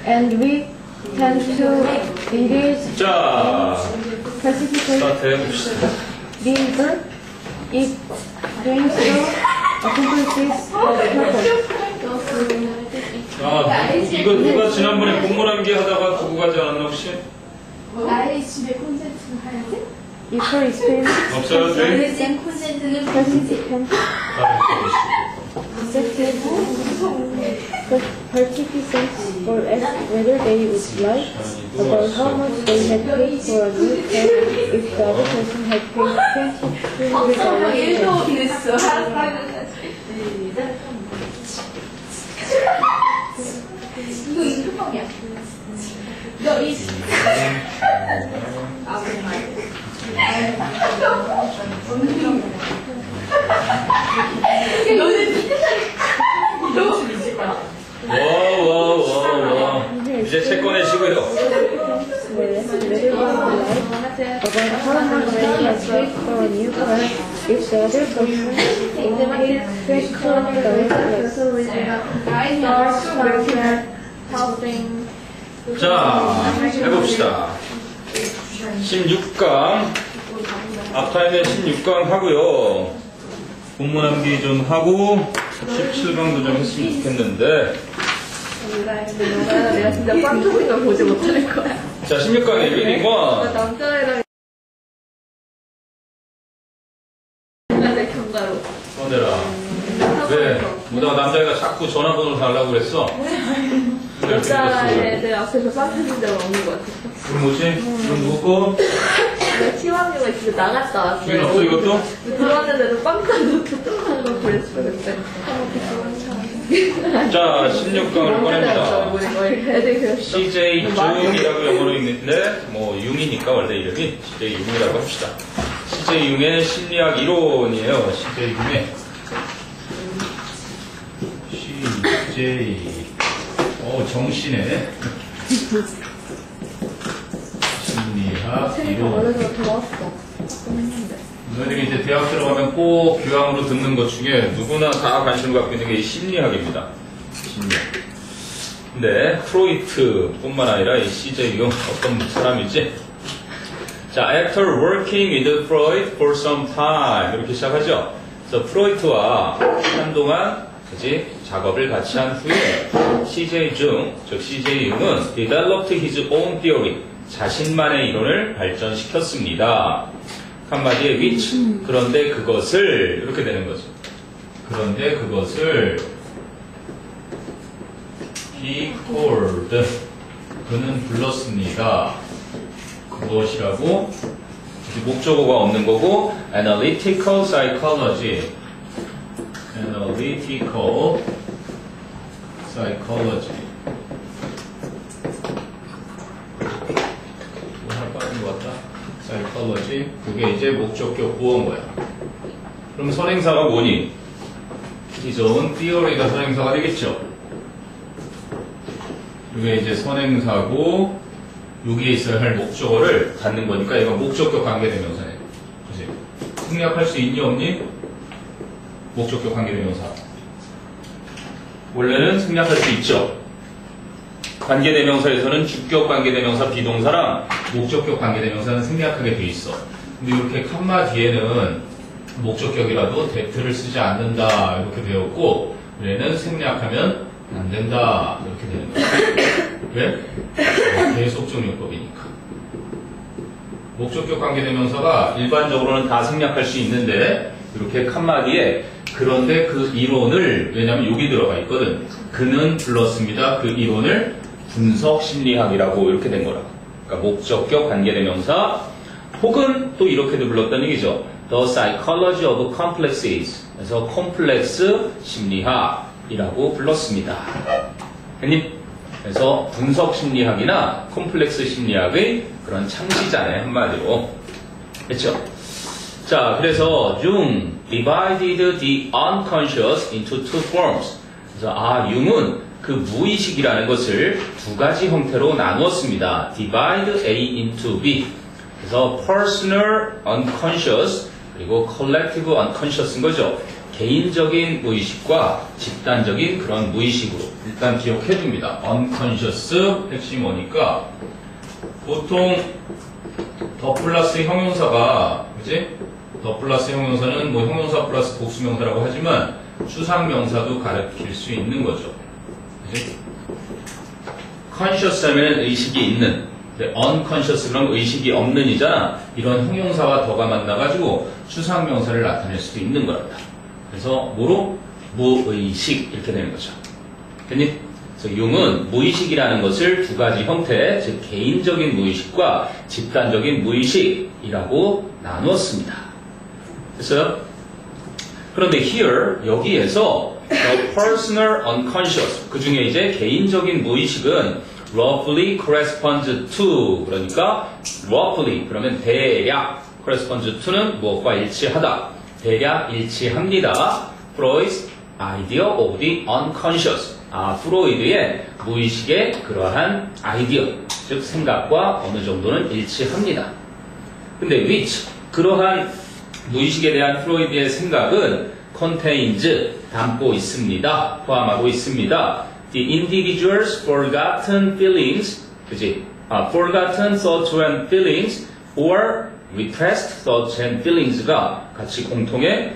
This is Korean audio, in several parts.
And we tend to engage 자, participate 스타트 해봅시다. deeper if doing so accomplishes purpose. 이거 누가 지난번에 공문함기 하다가 두고 가지 않았나 혹시? 나의 집에 콘센트를 하야지? If participants 없어요? 네? 쌤 콘센트는 participants or ask whether they would like about how much they had paid for a new car if the other person had paid $22. 일도 됐어. 이거 인터넷이야. 너이 와. 이제 책 꺼내시고요. About how much they had paid for a new car if the other person paid $22. 자, 해봅시다. 16강. 앞타임에 16강 하고요. 공문함기 좀 하고 17강도 좀 했으면 좋겠는데. 내가 진짜 꽝통인 걸 보지 못할 거야. 자, 16강의 리딩 1. 남자애랑 내 경과로. 꺼내라. 왜? 뭐다가 남자애가 자꾸 전화번호를 달라고 그랬어? 여자애들 앞에서 꽝통인 적 없는 것 같아. 그럼 뭐지? 그럼 누구? 내가 치왕이가 진짜 나갔다 왔어. 주인 없어 이것도? 들어왔는데도 빵가루 뚜껑하는 거 그랬어 그때. 자, 16강을 꺼냅니다. 애들 그랬어. CJ 융이라고 영어로 있는데 뭐 융이니까 원래 이름이 CJ 융이라고 합시다. CJ 융의 심리학 이론이에요. CJ 융의 CJ 정신의 심리학 이론. 너희들이 이제 대학 들어가면 꼭 교양으로 듣는 것 중에 누구나 다 관심을 갖고 있는 게 이 심리학입니다. 심리학. 근데 프로이트뿐만 아니라 이 CJ 융 어떤 사람이지? 자, after working with Freud for some time 이렇게 시작하죠. 그래서 프로이트와 한동안 그지 작업을 같이 한 후에 CJ 중, 즉 CJ 융은 developed his own theory 자신만의 이론을 발전시켰습니다. 한마디에 which 그런데 그것을 이렇게 되는 거죠. 그런데 그것을 he called 그는 불렀습니다. 그것이라고 목적어가 없는 거고 analytical psychology 하나 빠진 것 같다. psychology 그게 이제 목적격 보어인 거야. 그럼 선행사가 뭐니? his own theory가 선행사가 되겠죠. 이게 이제 선행사고 여기에 있어야 할 목적어를 갖는 거니까 이건 목적격 관계대명사네. 그치? 생략할 수 있니 없니? 목적격 관계대명사. 원래는 생략할 수 있죠. 관계대명사에서는 주격 관계대명사 비동사랑 목적격 관계대명사는 생략하게 돼 있어. 근데 이렇게 칸마 뒤에는 목적격이라도 that를 쓰지 않는다 이렇게 배웠고 얘는 생략하면 안 된다 이렇게 되는 거야. 왜? 계속적용법이니까. 목적격 관계대명사가 일반적으로는 다 생략할 수 있는데 이렇게 칸마 뒤에 그런데 그 이론을 왜냐면 여기 들어가 있거든. 그는 불렀습니다. 그 이론을 분석심리학이라고 이렇게 된 거라고. 그러니까 목적격 관계대명사 혹은 또 이렇게도 불렀다는 얘기죠. The psychology of complexes. 그래서 콤플렉스 심리학이라고 불렀습니다. 했니? 그래서 분석심리학이나 콤플렉스 심리학의 그런 창시자네 한마디로. 그렇죠? 자, 그래서 융 divided the unconscious into two forms. 그래서 융은 그 무의식이라는 것을 두 가지 형태로 나누었습니다. divide A into B. 그래서 personal unconscious 그리고 collective unconscious인 거죠. 개인적인 무의식과 집단적인 그런 무의식으로 일단 기억해 둡니다. unconscious 핵심이 뭐니까 보통 더 플러스 형용사가 그지? 더 플러스 형용사는 뭐 형용사 플러스 복수명사라고 하지만 추상명사도 가르칠 수 있는 거죠. 그지? conscious 하면 의식이 있는, unconscious 그럼 의식이 없는 이잖아. 이런 형용사와 더가 만나가지고 추상명사를 나타낼 수도 있는 거란다. 그래서 뭐로? 무의식 이렇게 되는 거죠. 됐니? 그래서 융은 무의식이라는 것을 두 가지 형태, 즉 개인적인 무의식과 집단적인 무의식이라고 나누었습니다. 됐어요? 그런데 here 여기에서 the personal unconscious 그 중에 이제 개인적인 무의식은 roughly corresponds to 그러니까 roughly 그러면 대략 corresponds to는 무엇과 일치하다 대략 일치합니다. Freud's idea of the unconscious 프로이드의 무의식의 그러한 아이디어 즉 생각과 어느 정도는 일치합니다. 근데 which 그러한 무의식에 대한 프로이드의 생각은 contains 담고 있습니다. 포함하고 있습니다. The individual's forgotten feelings, 그지? forgotten thoughts and feelings, or repressed thoughts and feelings가 같이 공통의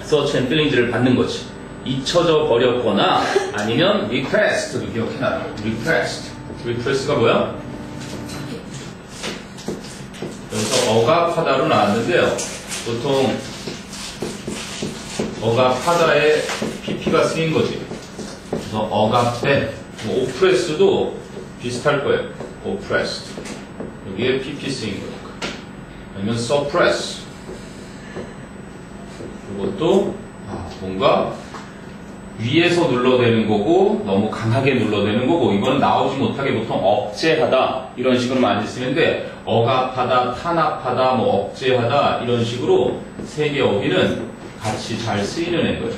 thoughts and feelings를 받는 거지. 잊혀져 버렸거나 아니면 repressed 기억해놔요. repress가 뭐야? 여기서 억압하다로 나왔는데요. 보통 억압하다에 pp가 쓰인 거지. 그래서 억압된, 뭐 oppressed도 비슷할 거예요. oppressed. 여기에 pp 쓰인 거니까. 아니면 suppress. 이것도 뭔가 위에서 눌러대는 거고 너무 강하게 눌러대는 거고 이거는 나오지 못하게 보통 억제하다 이런 식으로 많이 쓰는데 억압하다, 탄압하다, 뭐 억제하다 이런 식으로 세 개 어휘는 같이 잘 쓰이는 애거예요.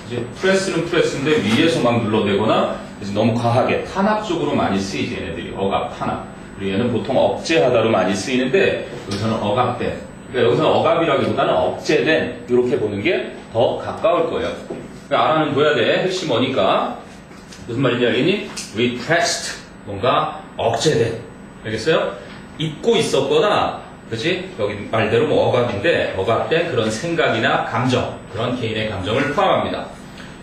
이제 프레스는 프레스인데 위에서 막 눌러대거나 너무 과하게 탄압적으로 많이 쓰이지 얘네들이 억압, 탄압. 그리고 얘는 보통 억제하다로 많이 쓰이는데 여기서는 억압된. 그러니까 여기서는 억압이라기보다는 억제된 이렇게 보는 게 더 가까울 거예요. 그러니까 알아는 둬야 돼. 핵심 뭐니까 무슨 말인지 알겠니? repressed 뭔가 억제된. 알겠어요? 잊고 있었거나 그치? 여기 말대로 뭐 억압인데 억압된 그런 생각이나 감정 그런 개인의 감정을 포함합니다.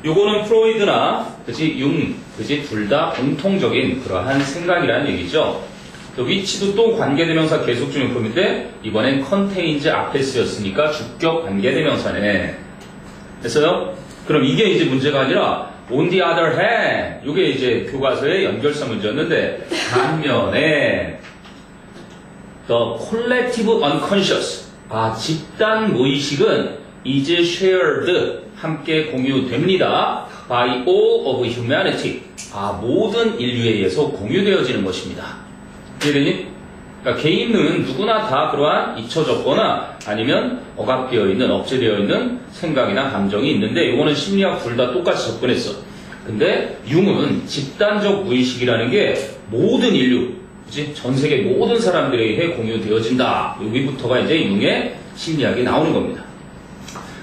요거는 프로이드나 그치? 융 그치? 둘 다 공통적인 그러한 생각이라는 얘기죠. 위치도 또 관계대명사 계속 중용품인데 이번엔 contains 앞에 쓰였으니까 주격 관계대명사네. 됐어요? 그럼 이게 이제 문제가 아니라 on the other hand 이게 이제 교과서의 연결사 문제였는데 반면에 the collective unconscious 집단 무의식은 is shared 함께 공유됩니다. by all of humanity 모든 인류에 의해서 공유되어지는 것입니다. 이해되니? 그러니까 개인은 누구나 다 그러한 잊혀졌거나 아니면 억압되어 있는, 억제되어 있는 생각이나 감정이 있는데 이거는 심리학 둘 다 똑같이 접근했어. 근데 융은 집단적 무의식이라는 게 모든 인류, 그치? 전 세계 모든 사람들에 의해 공유되어진다. 여기부터가 이제 융의 심리학이 나오는 겁니다.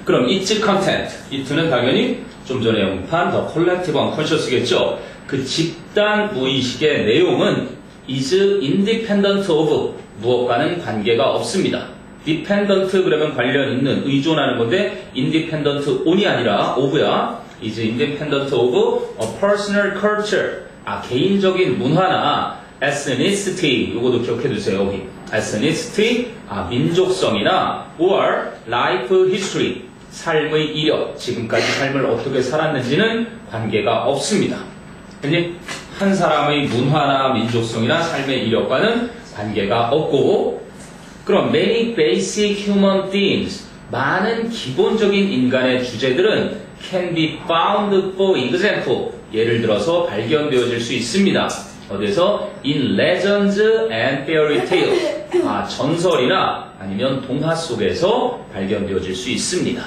그럼 its content, it는 당연히 좀 전에 언급한 the collective unconscious겠죠. 그 집단 무의식의 내용은 is independent of 무엇과는 관계가 없습니다. dependent 그러면 관련 있는 의존하는 건데 independent on이 아니라 of야. is independent of a personal culture 개인적인 문화나 ethnicity 요거도 기억해 두세요. ethnicity 민족성이나 or life history 삶의 이력 지금까지 삶을 어떻게 살았는지는 관계가 없습니다. 근데 한 사람의 문화나 민족성이나 삶의 이력과는 관계가 없고 그럼 many basic human themes 많은 기본적인 인간의 주제들은 can be found for example 예를 들어서 발견되어질 수 있습니다. 어디서? in legends and fairy tales 전설이나 아니면 동화 속에서 발견되어질 수 있습니다.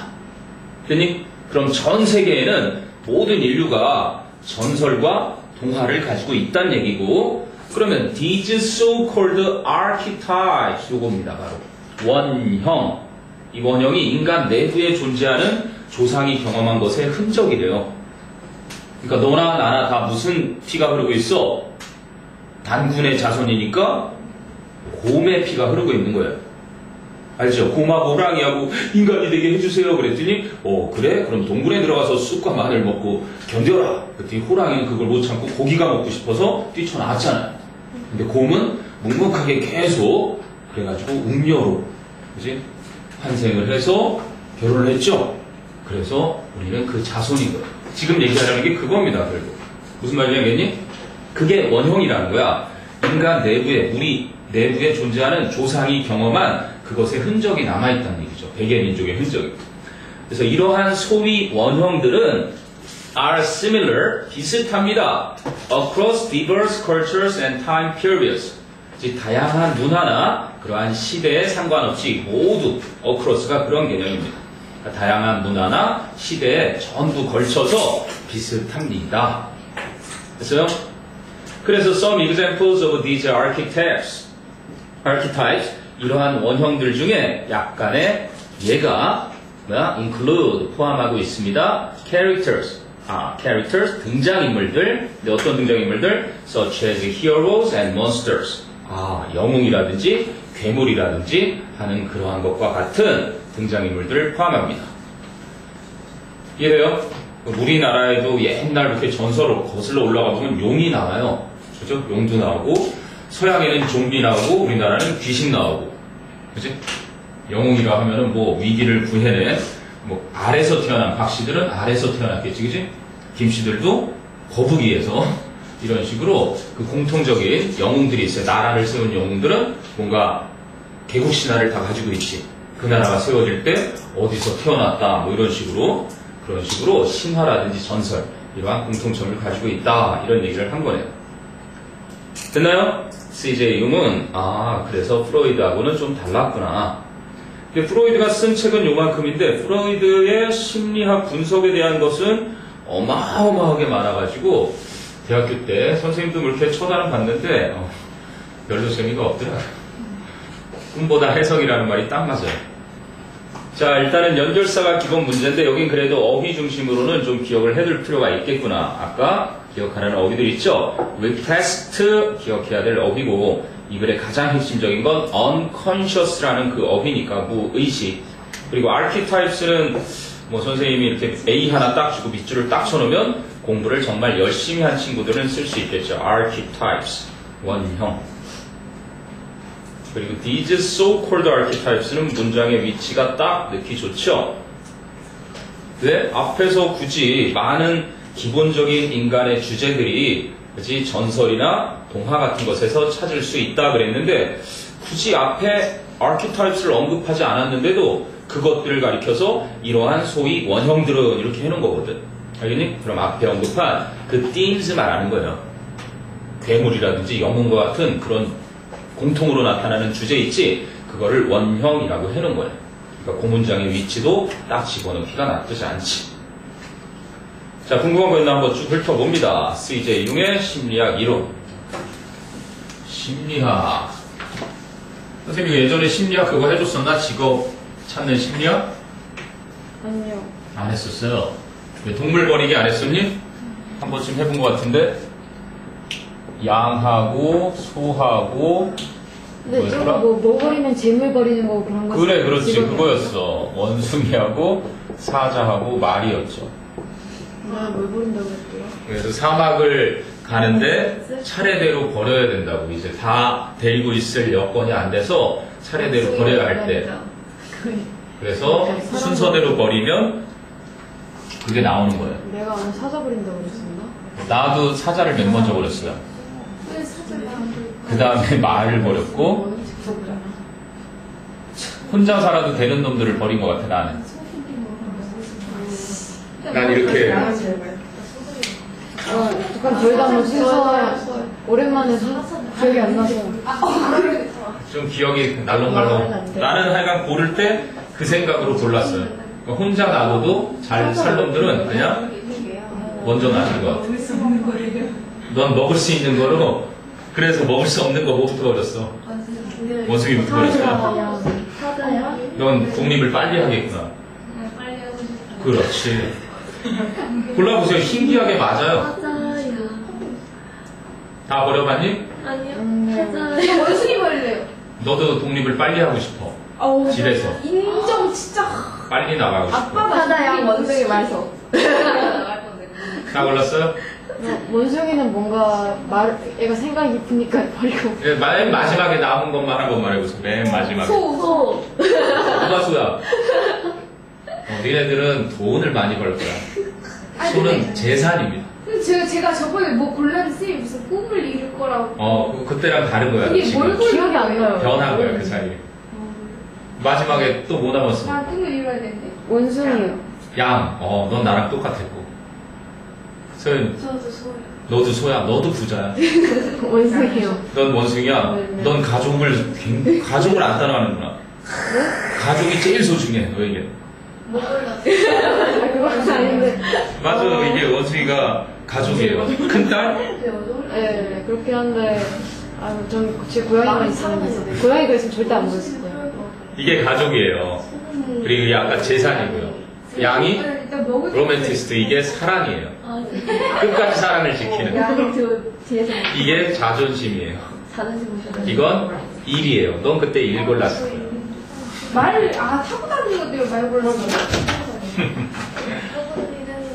됐니? 그럼 전 세계에는 모든 인류가 전설과 동화를 가지고 있다는 얘기고 그러면 these so-called archetypes 요겁니다. 바로 원형 이 원형이 인간 내부에 존재하는 조상이 경험한 것의 흔적이래요. 그러니까 너나 나나 다 무슨 피가 흐르고 있어? 단군의 자손이니까 곰의 피가 흐르고 있는 거예요. 알죠? 곰하고 호랑이하고 인간이 되게 해주세요 그랬더니 그래? 그럼 동굴에 들어가서 쑥과 마늘 먹고 견뎌라. 그랬더니 호랑이는 그걸 못 참고 고기가 먹고 싶어서 뛰쳐나왔잖아요. 근데 곰은 묵묵하게 계속 그래가지고 웅녀로 그지? 환생을 해서 결혼을 했죠. 그래서 우리는 그 자손인 거예요. 지금 얘기하려는 게 그겁니다. 결국 무슨 말인지 알겠니? 그게 원형이라는 거야. 인간 내부에 우리 내부에 존재하는 조상이 경험한 그것의 흔적이 남아있다는 얘기죠. 백의 민족의 흔적이. 그래서 이러한 소위 원형들은 are similar, 비슷합니다. across diverse cultures and time periods. 즉 다양한 문화나 그러한 시대에 상관없이 모두 across가 그런 개념입니다. 그러니까 다양한 문화나 시대에 전부 걸쳐서 비슷합니다. 됐어요? 그래서 some examples of these archetypes 이러한 원형들 중에 약간의 예가 include 포함하고 있습니다. characters 등장인물들. 근데 어떤 등장인물들? such as heroes and monsters. 영웅이라든지 괴물이라든지 하는 그러한 것과 같은 등장인물들을 포함합니다. 이해돼요? 우리나라에도 옛날부터 전설로 거슬러 올라가 보면 용이 나와요. 그죠? 용도 나오고 서양에는 좀비 나오고 우리나라는 귀신 나오고 그지? 영웅이라 하면은 뭐 위기를 구해낸 뭐 알에서 태어난 박씨들은 알에서 태어났겠지 그지? 김씨들도 거북이에서 이런 식으로 그 공통적인 영웅들이 있어요. 나라를 세운 영웅들은 뭔가 개국 신화를 다 가지고 있지. 그 나라가 세워질 때 어디서 태어났다 뭐 이런 식으로 그런 식으로 신화라든지 전설 이러한 공통점을 가지고 있다 이런 얘기를 한 거네요. 됐나요? C.J. 융은 그래서 프로이드하고는 좀 달랐구나. 근데 프로이드가 쓴 책은 요만큼인데 프로이드의 심리학 분석에 대한 것은 어마어마하게 많아가지고 대학교 때 선생님도 그렇게 쳐다는 봤는데 별로 재미가 없더라. 꿈보다 해석이라는 말이 딱 맞아요. 자, 일단은 연결사가 기본 문제인데 여긴 그래도 어휘 중심으로는 좀 기억을 해둘 필요가 있겠구나. 아까 기억하는 어휘들 있죠? request 기억해야 될 어휘고 이 글의 가장 핵심적인 건 unconscious라는 그 어휘니까 무의식. 그리고 archetypes는 뭐 선생님이 이렇게 A 하나 딱 주고 밑줄을 딱 쳐놓으면 공부를 정말 열심히 한 친구들은 쓸 수 있겠죠. archetypes 원형. 그리고 these so-called archetypes는 문장의 위치가 딱 넣기 좋죠. 왜? 앞에서 굳이 많은 기본적인 인간의 주제들이 그치? 전설이나 동화 같은 것에서 찾을 수 있다 그랬는데 굳이 앞에 archetypes를 언급하지 않았는데도 그것들을 가리켜서 이러한 소위 원형들은 이렇게 해놓은 거거든. 알겠니? 그럼 앞에 언급한 그 themes 말하는 거예요. 괴물이라든지 영웅과 같은 그런 공통으로 나타나는 주제 있지? 그거를 원형이라고 해놓은 거예요. 그러니까 그 문장의 위치도 딱 집어넣기가 나쁘지 않지. 자, 궁금한 거 있나 한번 쭉 훑어봅니다. C.J. 융의 심리학 이론. 심리학. 선생님 예전에 심리학 그거 해줬었나? 직업 찾는 심리학? 아니요. 안 했었어요. 왜 동물 버리기 안 했었니? 한 번쯤 해본 것 같은데 양하고 소하고 근데 저거 뭐 버리면 재물 버리는 거 그런 거. 그래 그렇지 그거였어. 원숭이하고 사자하고 말이었죠. 뭘 버린다고 했대요? 그래서 사막을 가는데 차례대로 버려야 된다고. 이제 다 데리고 있을 여건이 안 돼서 차례대로 버려야 할 때. 그래서 순서대로 버리면 그게 나오는 거예요. 내가 아는 사자 버린다고 그랬었나? 나도 사자를 맨 먼저 버렸어요. 왜 사자가 그 다음에 말을 버렸고 혼자 살아도 되는 놈들을 버린 것 같아 나는. 난 이렇게 잠깐 저희가 한번 순서 오랜만에 기억이 안 나서 좀 기억이 날렁말렁. 나는 하여간 고를 때 그 생각으로 골랐어요. 그러니까 혼자 놔둬도 잘 살 놈들은 그냥 먼저 놔둔 것 같아. 넌 먹을 수 있는 거로 그래서 먹을 수 없는 거 뭐부터 버렸어? 원숭이부터 버렸어요. 사자야? 넌 독립을 빨리 하겠구나. 빨리 하고 싶다. 그렇지. 골라보세요. 신기하게 맞아요. 맞아요. 다 버려봤니? 아니요. 네. 맞아요. 원숭이 버릴래요. 너도 독립을 빨리 하고 싶어. 집에서. 인정 진짜. 빨리 나가고 싶어. 아빠가 바다야 원숭이 말서. 다 골랐어요? 원숭이는 뭔가 얘가 생각이 깊으니까 버리고. 예, 맨 마지막에 남은 것만 한번 말해보세요. 맨 마지막에. 소. 누가 소야? 니네들은 돈을 많이 벌 거야. 소는 재산입니다. 근데 제가 저번에 뭐 골랐는데 쌤이 무슨 꿈을 이룰 거라고. 그때랑 다른 거야. 이게 지금. 뭘 기억이 안 나요. 변한 거야, 그 사이에. 마지막에 또 뭐 남았어? 나 꿈을 이뤄야 되는데. 원숭이요. 양. 넌 나랑 똑같았고. 소연, 저도 소요. 너도 소야. 너도 부자야. 원숭이요. 넌 원숭이야. 네. 넌 가족을 안 따라가는구나. 가족이 제일 소중해, 너에게. 뭐 골랐어? 그건 아닌데. 맞아, 이게 원숭이가 가족이에요. 큰 딸? 네, 그렇긴 한데. 제 고양이가 있으면 고양이가 있으면 절대 안 보였을 거예요. 이게 가족이에요. 그리고 이게 아까 재산이고요. 양이 일단 먹을 로맨티스트, 이게 사랑이에요. 끝까지 사랑을 지키는. 양이 저 뒤에서 이게 자존심이에요. 자존심 보셔가지고. 이건 일이에요. 넌 그때 일 골랐을 거야. 타고 다니는 건데요, 말 골랐어.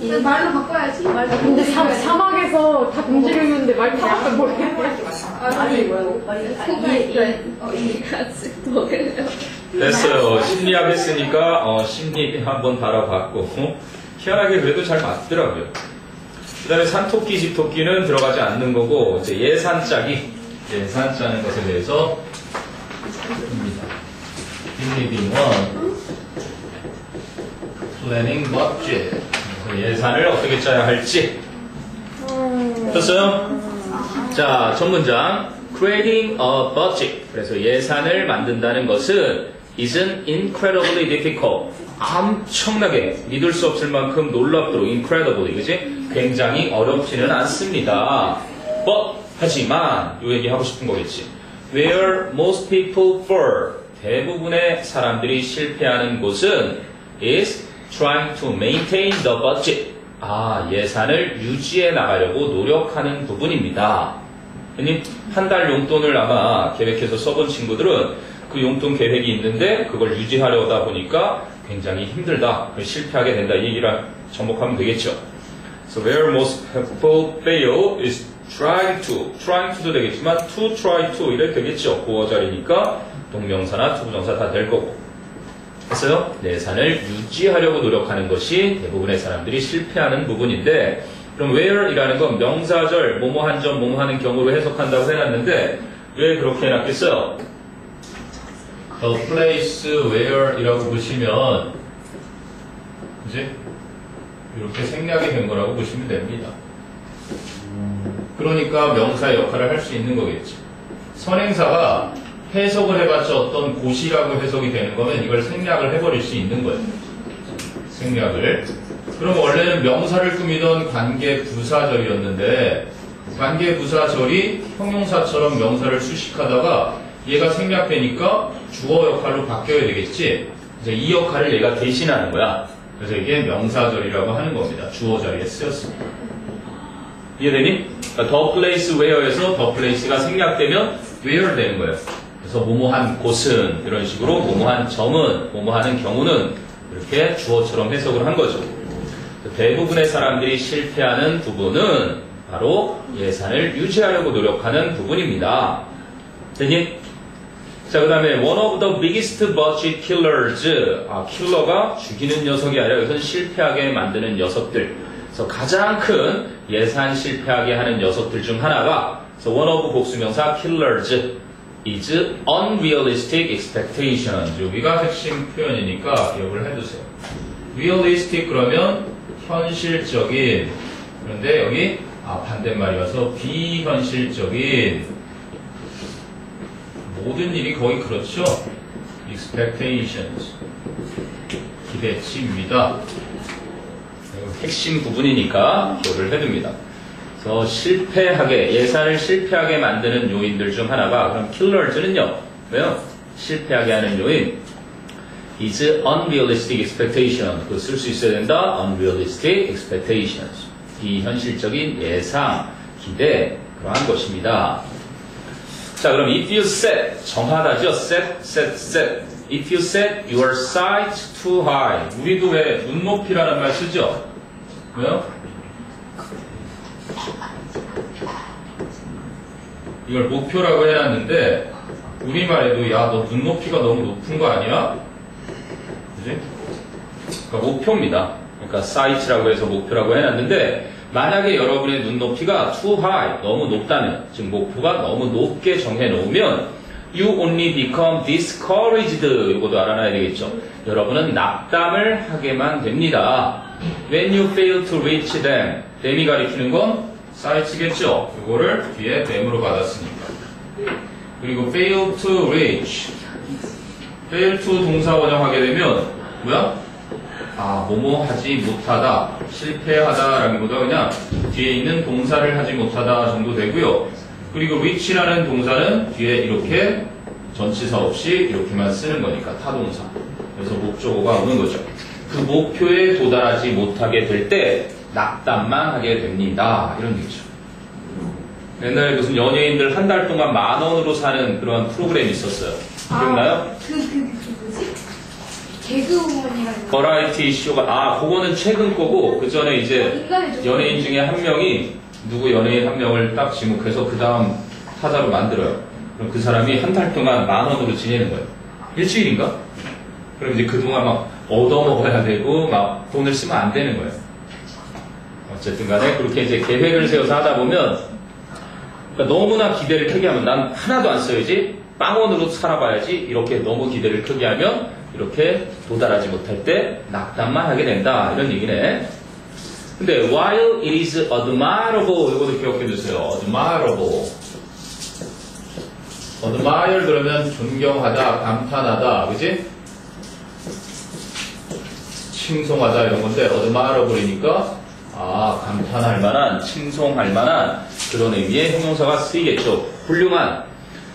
이 말로 바꿔야지. 근데 사막에서 다 공지르는데 말 타고 모르겠어요. 아니 뭐라고? 이 같이 먹을래요. 됐어요. 심리학 했으니까 심리 한번 바라봤고 희한하게 그래도 잘 맞더라고요. 그 다음에 산토끼, 집토끼는 들어가지 않는 거고 이제 예산 짜는 것에 대해서 입니다. Reading 1 Planning Budget. 예산을 어떻게 짜야 할지 됐어요? 자, 첫 문장 Creating a budget. 그래서 예산을 만든다는 것은 isn't incredibly difficult. 엄청나게 믿을 수 없을 만큼 놀랍도록 incredibly, 그지? 굉장히 어렵지는 않습니다. But 하지만 이 얘기 하고 싶은 거겠지. Where most people fall, 대부분의 사람들이 실패하는 곳은 is trying to maintain the budget. 예산을 유지해 나가려고 노력하는 부분입니다. 한 달 용돈을 아마 계획해서 써본 친구들은 그 용돈 계획이 있는데 그걸 유지하려다 보니까 굉장히 힘들다, 실패하게 된다, 이 얘기를 접목하면 되겠죠. So where most people fail is trying to도 되겠지만 to try to 이래 되겠죠. 보어자리니까 동명사나 투부정사 다 될 거고. 했어요? 예산을 유지하려고 노력하는 것이 대부분의 사람들이 실패하는 부분인데, 그럼 where이라는 건 명사절 뭐뭐 한 점 뭐뭐 하는 경우로 해석한다고 해놨는데 왜 그렇게 해놨겠어요? The place where이라고 보시면 이제 이렇게 생략이 된 거라고 보시면 됩니다. 그러니까 명사의 역할을 할 수 있는 거겠죠. 선행사가 해석을 해봤자 어떤 곳이라고 해석이 되는 거면 이걸 생략을 해버릴 수 있는 거예요. 생략을. 그럼 원래는 명사를 꾸미던 관계부사절이었는데 관계부사절이 형용사처럼 명사를 수식하다가 얘가 생략되니까 주어 역할로 바뀌어야 되겠지. 이제 이 역할을 얘가 대신하는 거야. 그래서 이게 명사절이라고 하는 겁니다. 주어 자리에 쓰였습니다. 이해되니? 그러니까 the place where에서 the place가 생략되면 where 되는 거예요. 그래서 뭐뭐한 곳은 이런 식으로 뭐뭐한 점은 뭐뭐하는 경우는 이렇게 주어처럼 해석을 한 거죠. 대부분의 사람들이 실패하는 부분은 바로 예산을 유지하려고 노력하는 부분입니다. 되니? 자, 그 다음에 one of the biggest budget killers. 킬러가 죽이는 녀석이 아니라 이것은 실패하게 만드는 녀석들. 그래서 가장 큰 예산 실패하게 하는 녀석들 중 하나가 그래서 one of 복수명사 killers is unrealistic expectations. 여기가 핵심 표현이니까 기억을 해두세요. realistic 그러면 현실적인, 그런데 여기 반대말이어서 비현실적인, 모든 일이 거의 그렇죠. expectations 기대치입니다. 핵심 부분이니까 기억을 해둡니다. 그래서 예산을 실패하게 만드는 요인들 중 하나가 그럼 killers는요. 왜요? 실패하게 하는 요인. is unrealistic expectation. 그거 쓸 수 있어야 된다. unrealistic expectations. 비현실적인 예상, 기대, 그러한 것입니다. 자, 그럼 if you set, 정하다죠. set. If you set your sights too high. 우리도 왜 눈높이라는 말 쓰죠? 왜요? 이걸 목표라고 해놨는데 우리말에도 야, 너 눈높이가 너무 높은 거 아니야? 그지? 그러니까 목표입니다. 그러니까 sight라고 해서 목표라고 해놨는데 만약에 여러분의 눈높이가 too high, 너무 높다면, 즉 목표가 너무 높게 정해놓으면 you only become discouraged. 이것도 알아놔야 되겠죠. 여러분은 낙담을 하게만 됩니다. When you fail to reach them. them이 가리키는 건 sight겠죠. 이거를 뒤에 them으로 받았으니까. 그리고 fail to reach. fail to 동사 원형하게 되면 뭐야? 뭐뭐 하지 못하다, 실패하다라기보다 그냥 뒤에 있는 동사를 하지 못하다 정도 되고요. 그리고 reach라는 동사는 뒤에 이렇게 전치사 없이 이렇게만 쓰는 거니까 타동사. 그래서 목적어가 오는 거죠. 그 목표에 도달하지 못하게 될 때 낙담만 하게 됩니다. 이런 얘기죠. 옛날에 무슨 연예인들 한 달 동안 10,000원으로 사는 그런 프로그램이 있었어요. 기억나요? 뭐지? 개그우먼이라는 버라이티 쇼가, 그거는 최근 거고, 그 전에 이제 연예인 중에 한 명이 누구 연예인 한 명을 딱 지목해서 그 다음 타자로 만들어요. 그럼 그 사람이 한 달 동안 10,000원으로 지내는 거예요. 일주일인가? 그럼 이제 그동안 막 얻어먹어야 되고, 막 돈을 쓰면 안 되는 거예요. 어쨌든 간에 그렇게 이제 계획을 세워서 하다 보면, 그러니까 너무나 기대를 크게 하면 난 하나도 안 써야지, 빵원으로 살아봐야지, 이렇게 너무 기대를 크게 하면 이렇게 도달하지 못할 때 낙담만 하게 된다. 이런 얘기네. 근데 while it is admirable, 이것도 기억해 주세요. admirable. admire 그러면 존경하다, 감탄하다, 그지? 칭송하다 이런 건데 admirable이니까 감탄할 만한, 칭송할 만한 그런 의미의 형용사가 쓰이겠죠. 훌륭한.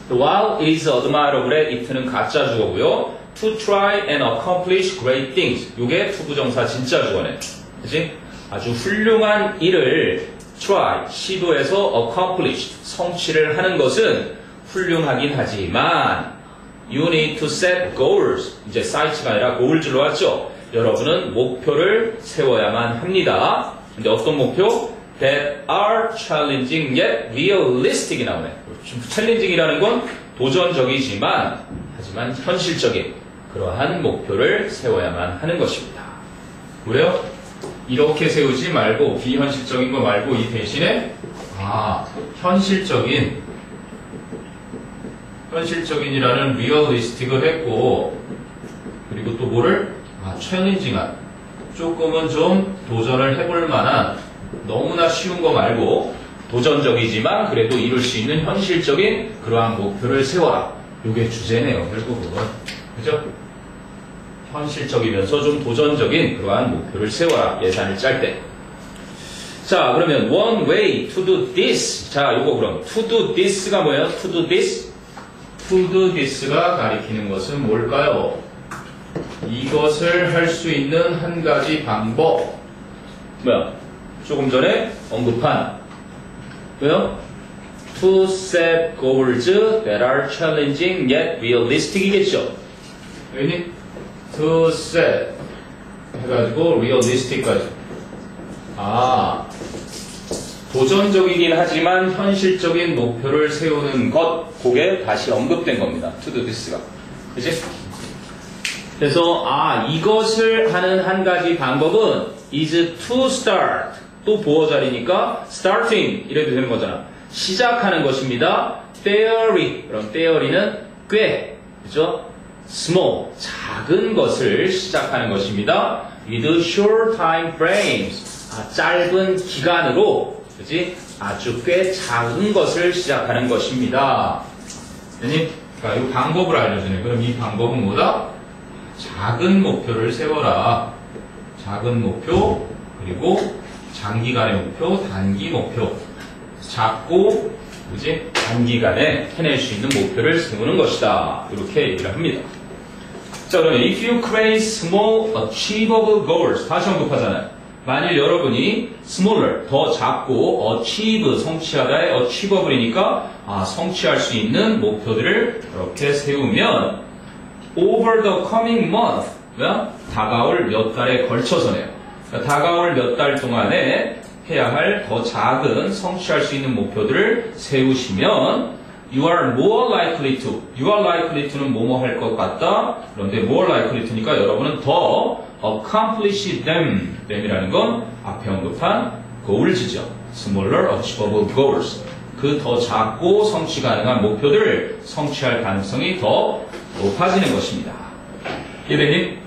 while it is admirable의 it는 가짜 주어고요. to try and accomplish great things. 요게 투부정사 진짜 주어네. 그치? 아주 훌륭한 일을 try, 시도해서 accomplish, 성취를 하는 것은 훌륭하긴 하지만 you need to set goals. 이제 sights가 아니라 goals로 왔죠. 여러분은 목표를 세워야만 합니다. 근데 어떤 목표? that are challenging yet realistic이 나오네. challenging이라는 건 도전적이지만 하지만 현실적인 그러한 목표를 세워야만 하는 것입니다. 그래요? 이렇게 세우지 말고 비현실적인 거 말고 이 대신에 현실적인이라는 realistic을 했고 그리고 또 뭐를? challenging한 조금은 좀 도전을 해볼 만한 너무나 쉬운 거 말고 도전적이지만 그래도 이룰 수 있는 현실적인 그러한 목표를 세워라. 이게 주제네요. 결국은. 그죠? 현실적이면서 좀 도전적인 그러한 목표를 세워라. 예산을 짤 때. 자, 그러면 one way to do this. 자, 요거 그럼 to do this가 뭐예요? to do this? to do this가 가리키는 것은 뭘까요? 이것을 할 수 있는 한 가지 방법. 뭐야? 조금 전에 언급한 왜요? To set goals that are challenging yet realistic이겠죠. 왜니? To set 해가지고 realistic까지. 도전적이긴 하지만 현실적인 목표를 세우는 것, 그게 다시 언급된 겁니다. To do this가. 그치? 그래서 이것을 하는 한 가지 방법은 is to start. 또 보어 자리니까 starting 이래도 되는 거잖아. 시작하는 것입니다. theory. 그럼 theory는 꽤, 그죠? small, 작은 것을 시작하는 것입니다. with short time frames. 짧은 기간으로, 그지? 아주 꽤 작은 것을 시작하는 것입니다. 그러니까 이 방법을 알려주네. 그럼 이 방법은 뭐다? 작은 목표를 세워라. 작은 목표, 그리고 장기간의 목표, 단기 목표. 작고, 그지? 단기간에 해낼 수 있는 목표를 세우는 것이다. 이렇게 얘기를 합니다. 자, 그러면 if you create small achievable goals 다시 언급하잖아요. 만일 여러분이 smaller 더 작고 achieve 성취하다의 achievable이니까 성취할 수 있는 목표들을 이렇게 세우면 over the coming month 다가올 몇 달에 걸쳐서네요. 그러니까 다가올 몇 달 동안에 해야 할 더 작은 성취할 수 있는 목표들을 세우시면 you are more likely to는 뭐뭐 할 것 같다. 그런데 more likely to니까 여러분은 더 accomplish them이라는 건 앞에 언급한 goals죠. smaller achievable goals. 그 더 작고 성취 가능한 목표들을 성취할 가능성이 더 높아지는 것입니다. 이해되니?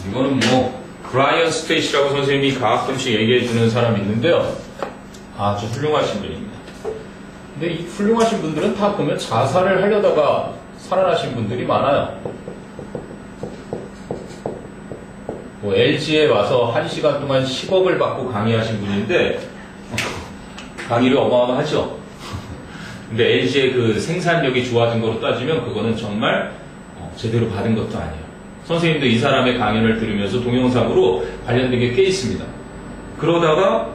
이거는 뭐 브라이언 스페이시라고 선생님이 가끔씩 얘기해 주는 사람이 있는데요. 아주 훌륭하신 분입니다. 근데 이 훌륭하신 분들은 다 보면 자살을 하려다가 살아나신 분들이 많아요. 뭐 LG에 와서 1시간 동안 10억을 받고 강의하신 분인데 강의를 어마어마하죠. 근데 LG의 그 생산력이 좋아진 거로 따지면 그거는 정말 제대로 받은 것도 아니에요. 선생님도 이 사람의 강연을 들으면서 동영상으로 관련된 게 꽤 있습니다. 그러다가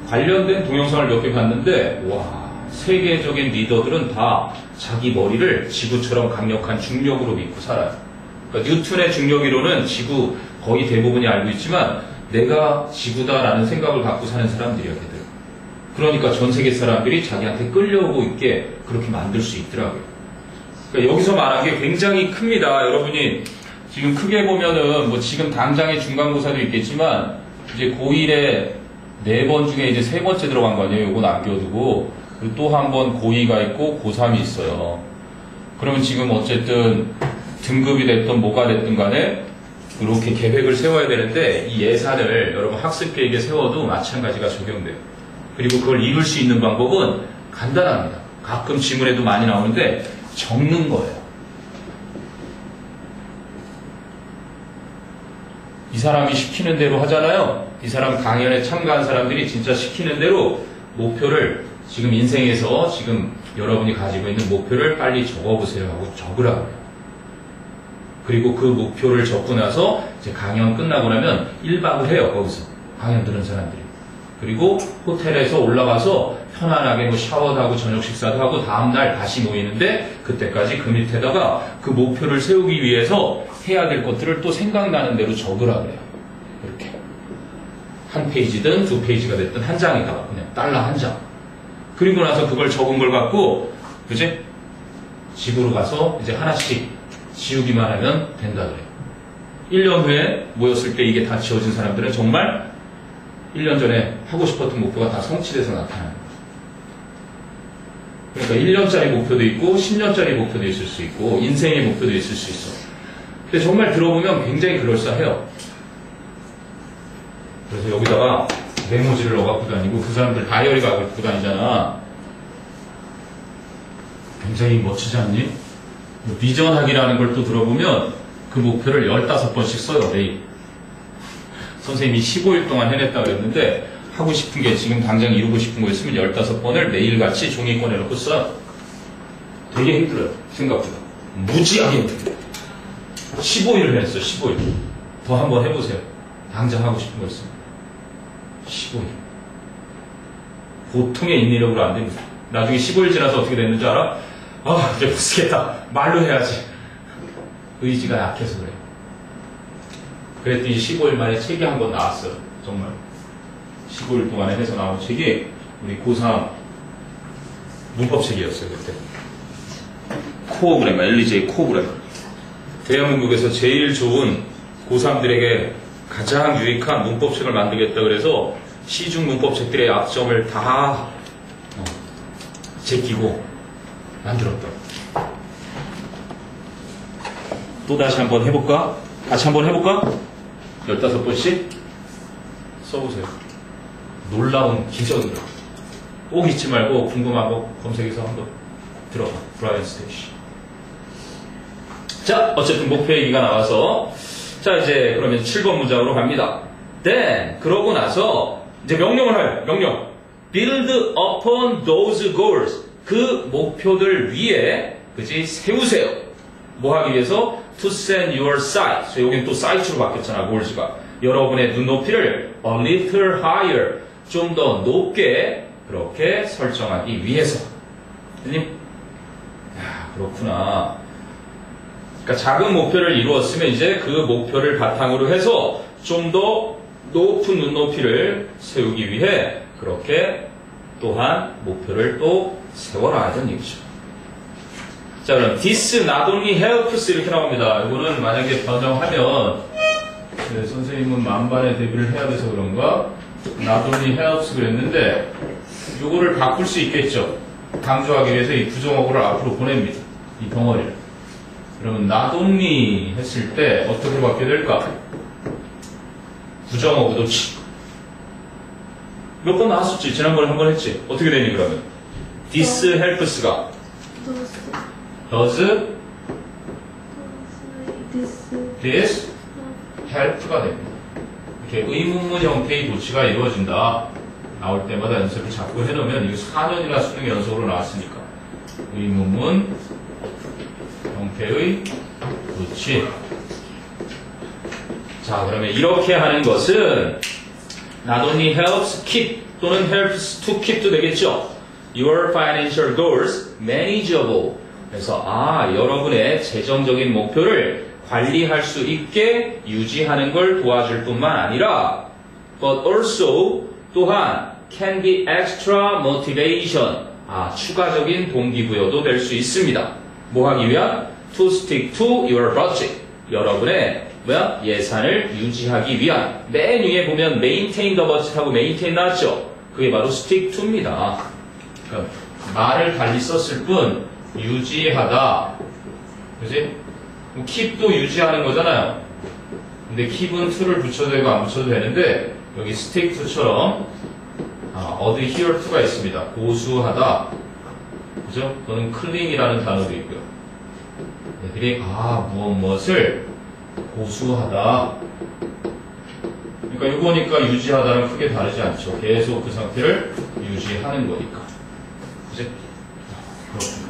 관련된 동영상을 몇 개 봤는데 와, 세계적인 리더들은 다 자기 머리를 지구처럼 강력한 중력으로 믿고 살아요. 그러니까 뉴턴의 중력이론은 지구 거의 대부분이 알고 있지만 내가 지구다라는 생각을 갖고 사는 사람들이야, 걔들. 그러니까 전 세계 사람들이 자기한테 끌려오고 있게 그렇게 만들 수 있더라고요. 그러니까 여기서 말한 게 굉장히 큽니다. 여러분이 지금 크게 보면은 뭐 지금 당장의 중간고사도 있겠지만 이제 고1에 4번 중에 이제 3번째 들어간 거 아니에요. 요거 남겨두고 그리고 또 한 번 고2가 있고 고3이 있어요. 그러면 지금 어쨌든 등급이 됐든 뭐가 됐든 간에 이렇게 계획을 세워야 되는데 이 예산을 여러분 학습 계획에 세워도 마찬가지가 적용돼요. 그리고 그걸 이룰 수 있는 방법은 간단합니다. 가끔 지문에도 많이 나오는데 적는 거예요. 이 사람이 시키는 대로 하잖아요. 이 사람 강연에 참가한 사람들이 진짜 시키는 대로 목표를 지금 인생에서 지금 여러분이 가지고 있는 목표를 빨리 적어보세요 하고 적으라고 해요. 그리고 그 목표를 적고 나서 이제 강연 끝나고 나면 1박을 해요. 거기서 강연 들은 사람들이. 그리고 호텔에서 올라가서 편안하게 뭐 샤워도 하고 저녁 식사도 하고 다음날 다시 모이는데 그때까지 그 밑에다가 그 목표를 세우기 위해서 해야 될 것들을 또 생각나는 대로 적으라 그래요. 이렇게 한 페이지든 2페이지가 됐든 한 장에다가 그냥 달러 한 장. 그리고 나서 그걸 적은 걸 갖고 그지? 집으로 가서 이제 하나씩 지우기만 하면 된다 그래요. 1년 후에 모였을 때 이게 다 지워진 사람들은 정말 1년 전에 하고 싶었던 목표가 다 성취돼서 나타나는 거예요. 그러니까 1년짜리 목표도 있고 10년짜리 목표도 있을 수 있고 인생의 목표도 있을 수 있어. 근데 정말 들어보면 굉장히 그럴싸해요. 그래서 여기다가 메모지를 넣어갖고 다니고 그 사람들 다이어리 갖고 다니잖아. 굉장히 멋지지 않니? 비전하기라는 걸 또 들어보면 그 목표를 15번씩 써요, 매일. 선생님이 15일 동안 해냈다고 그랬는데 하고 싶은 게 지금 당장 이루고 싶은 거 있으면 15번을 매일같이 종이에 꺼내놓고 써. 되게 힘들어요, 생각보다. 무지하게 힘들어요. 15일을 했어, 15일. 더 한번 해보세요. 당장 하고 싶은 거 있으면. 15일. 보통의 인내력으로 안 됩니다. 나중에 15일 지나서 어떻게 됐는지 알아? 이제 못 쓰겠다. 말로 해야지. 의지가 약해서 그래요. 그랬더니 15일 만에 책이 한 권 나왔어요. 정말. 15일 동안에 해서 나온 책이 우리 고3 문법책이었어요, 그때. 코어 그래머, LJ 코어 그래머. 대한민국에서 제일 좋은 고3들에게 가장 유익한 문법책을 만들겠다 그래서 시중 문법책들의 약점을 다 제끼고 만들었다. 또 다시 한번 해볼까? 같이 한번 해볼까? 15번씩 써보세요. 놀라운 기적이다. 꼭 잊지 말고 궁금한 거 검색해서 한번 들어봐. 브라이언 스테이시. 자, 어쨌든 목표 얘기가 나와서 자, 이제 그러면 7번 문장으로 갑니다. Then, 그러고 나서 이제 명령을 해요. 명령. Build upon those goals. 그 목표들 위에 그지 세우세요. 뭐 하기 위해서? to set your sight. 여긴 또 sight로 바뀌었잖아, goals가. 여러분의 눈높이를 a little higher, 좀 더 높게 그렇게 설정하기 위해서. 님, 야, 그렇구나. 그러니까 작은 목표를 이루었으면 이제 그 목표를 바탕으로 해서 좀 더 높은 눈높이를 세우기 위해 그렇게 또한 목표를 또 세워놔야 되는 얘기죠. 자, 그럼 this not only helps 이렇게 나옵니다. 이거는 만약에 변형하면 네, 선생님은 만반의 대비를 해야 돼서 그런가 not only helps 그랬는데 이거를 바꿀 수 있겠죠. 강조하기 위해서 이 부정어구를 앞으로 보냅니다. 이 덩어리를. 그러면 not only 했을 때 어떻게 바뀌게 될까? 부정어구도 몇 번 나왔었지? 지난번에 한 번 했지? 어떻게 되니 그러면? this helps가 does this help가 됩니다. 이렇게 의문문 형태의 도치가 이루어진다. 나올 때마다 연습을 자꾸 해놓으면 이거 4년이나 수능 연속으로 나왔으니까 의문문 형태의 도치. 자, 그러면 이렇게 하는 것은 not only helps keep 또는 helps to keep도 되겠죠. Your financial goals manageable. 그래서 여러분의 재정적인 목표를 관리할 수 있게 유지하는 걸 도와줄 뿐만 아니라 but also 또한 can be extra motivation. 추가적인 동기부여도 될 수 있습니다. 뭐 하기 위한? To stick to your budget. 여러분의 예산을 유지하기 위한. 맨 위에 보면 maintain the budget하고 maintain 나왔죠? 그게 바로 stick to입니다. 그러니까 말을 달리 썼을 뿐 유지하다. 그지? keep도 유지하는 거잖아요. 근데 keep은 to를 붙여도 되고 안 붙여도 되는데 여기 stick to처럼 adhere to가 있습니다. 고수하다. 그죠? 또는 cling이라는 단어도 있고요. 애들이 무엇을 고수하다. 그러니까 이거니까 유지하다는 크게 다르지 않죠. 계속 그 상태를 유지하는 거니까. 그지? 그렇군요.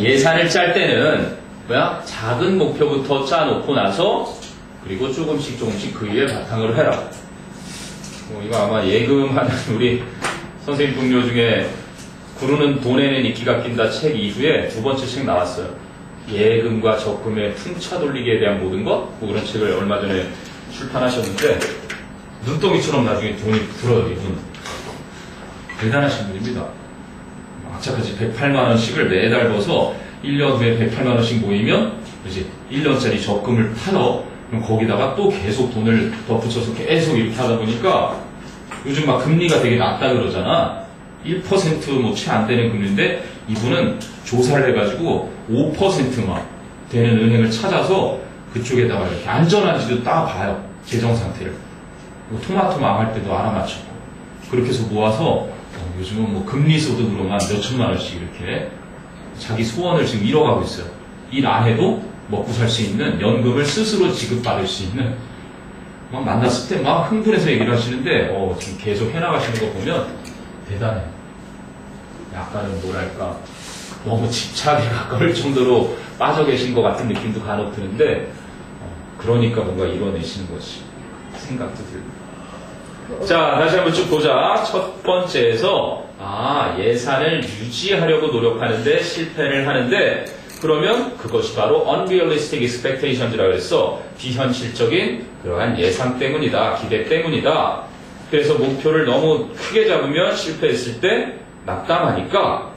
예산을 짤 때는 작은 목표부터 짜놓고 나서 그리고 조금씩 그 위에 바탕으로 해라. 이거 아마 예금하는 우리 선생님 동료 중에 구르는 돈에는 이끼가 낀다 책 이후에 두 번째 책 나왔어요. 예금과 적금의 풍차 돌리기에 대한 모든 것? 뭐 그런 책을 얼마 전에 출판하셨는데 눈덩이처럼 나중에 돈이 들어요. 이분 대단하신 분입니다. 악착같이 108만원씩을 매달 벌어서 1년 후에 108만원씩 모이면 그치? 1년짜리 적금을 팔어. 그럼 거기다가 또 계속 돈을 덧붙여서 계속 이렇게 하다 보니까 요즘 막 금리가 되게 낮다 그러잖아. 1% 뭐 채 안 되는 금리인데 이분은 조사를 해가지고 5%만 되는 은행을 찾아서 그쪽에다가 이렇게 안전한지도 따봐요. 재정 상태를. 토마토 망할 때도 알아맞혔고 그렇게 해서 모아서 요즘은 뭐 금리 소득으로만 몇천만 원씩 이렇게 자기 소원을 지금 이뤄가고 있어요. 일 안 해도 먹고 살 수 있는 연금을 스스로 지급받을 수 있는. 막 만났을 때 막 흥분해서 얘기를 하시는데 지금 계속 해나가시는 거 보면 대단해요. 약간은 뭐랄까 너무 집착에 가까울 정도로 빠져 계신 것 같은 느낌도 간혹 드는데 그러니까 뭔가 이뤄내시는 것이 생각도 들고. 자, 다시 한번 쭉 보자. 첫 번째에서 예산을 유지하려고 노력하는데 실패를 하는데 그러면 그것이 바로 unrealistic expectations라고 해서 비현실적인 그러한 예상 때문이다. 기대 때문이다. 그래서 목표를 너무 크게 잡으면 실패했을 때 낙담하니까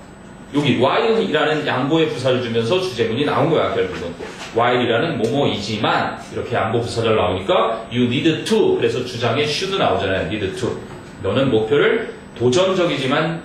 여기 while이라는 양보의 부사를 주면서 주제문이 나온 거야. 결국은 while이라는 뭐뭐이지만 이렇게 양보 부사절 나오니까 you need to 그래서 주장에 should 나오잖아요. need to 너는 목표를 도전적이지만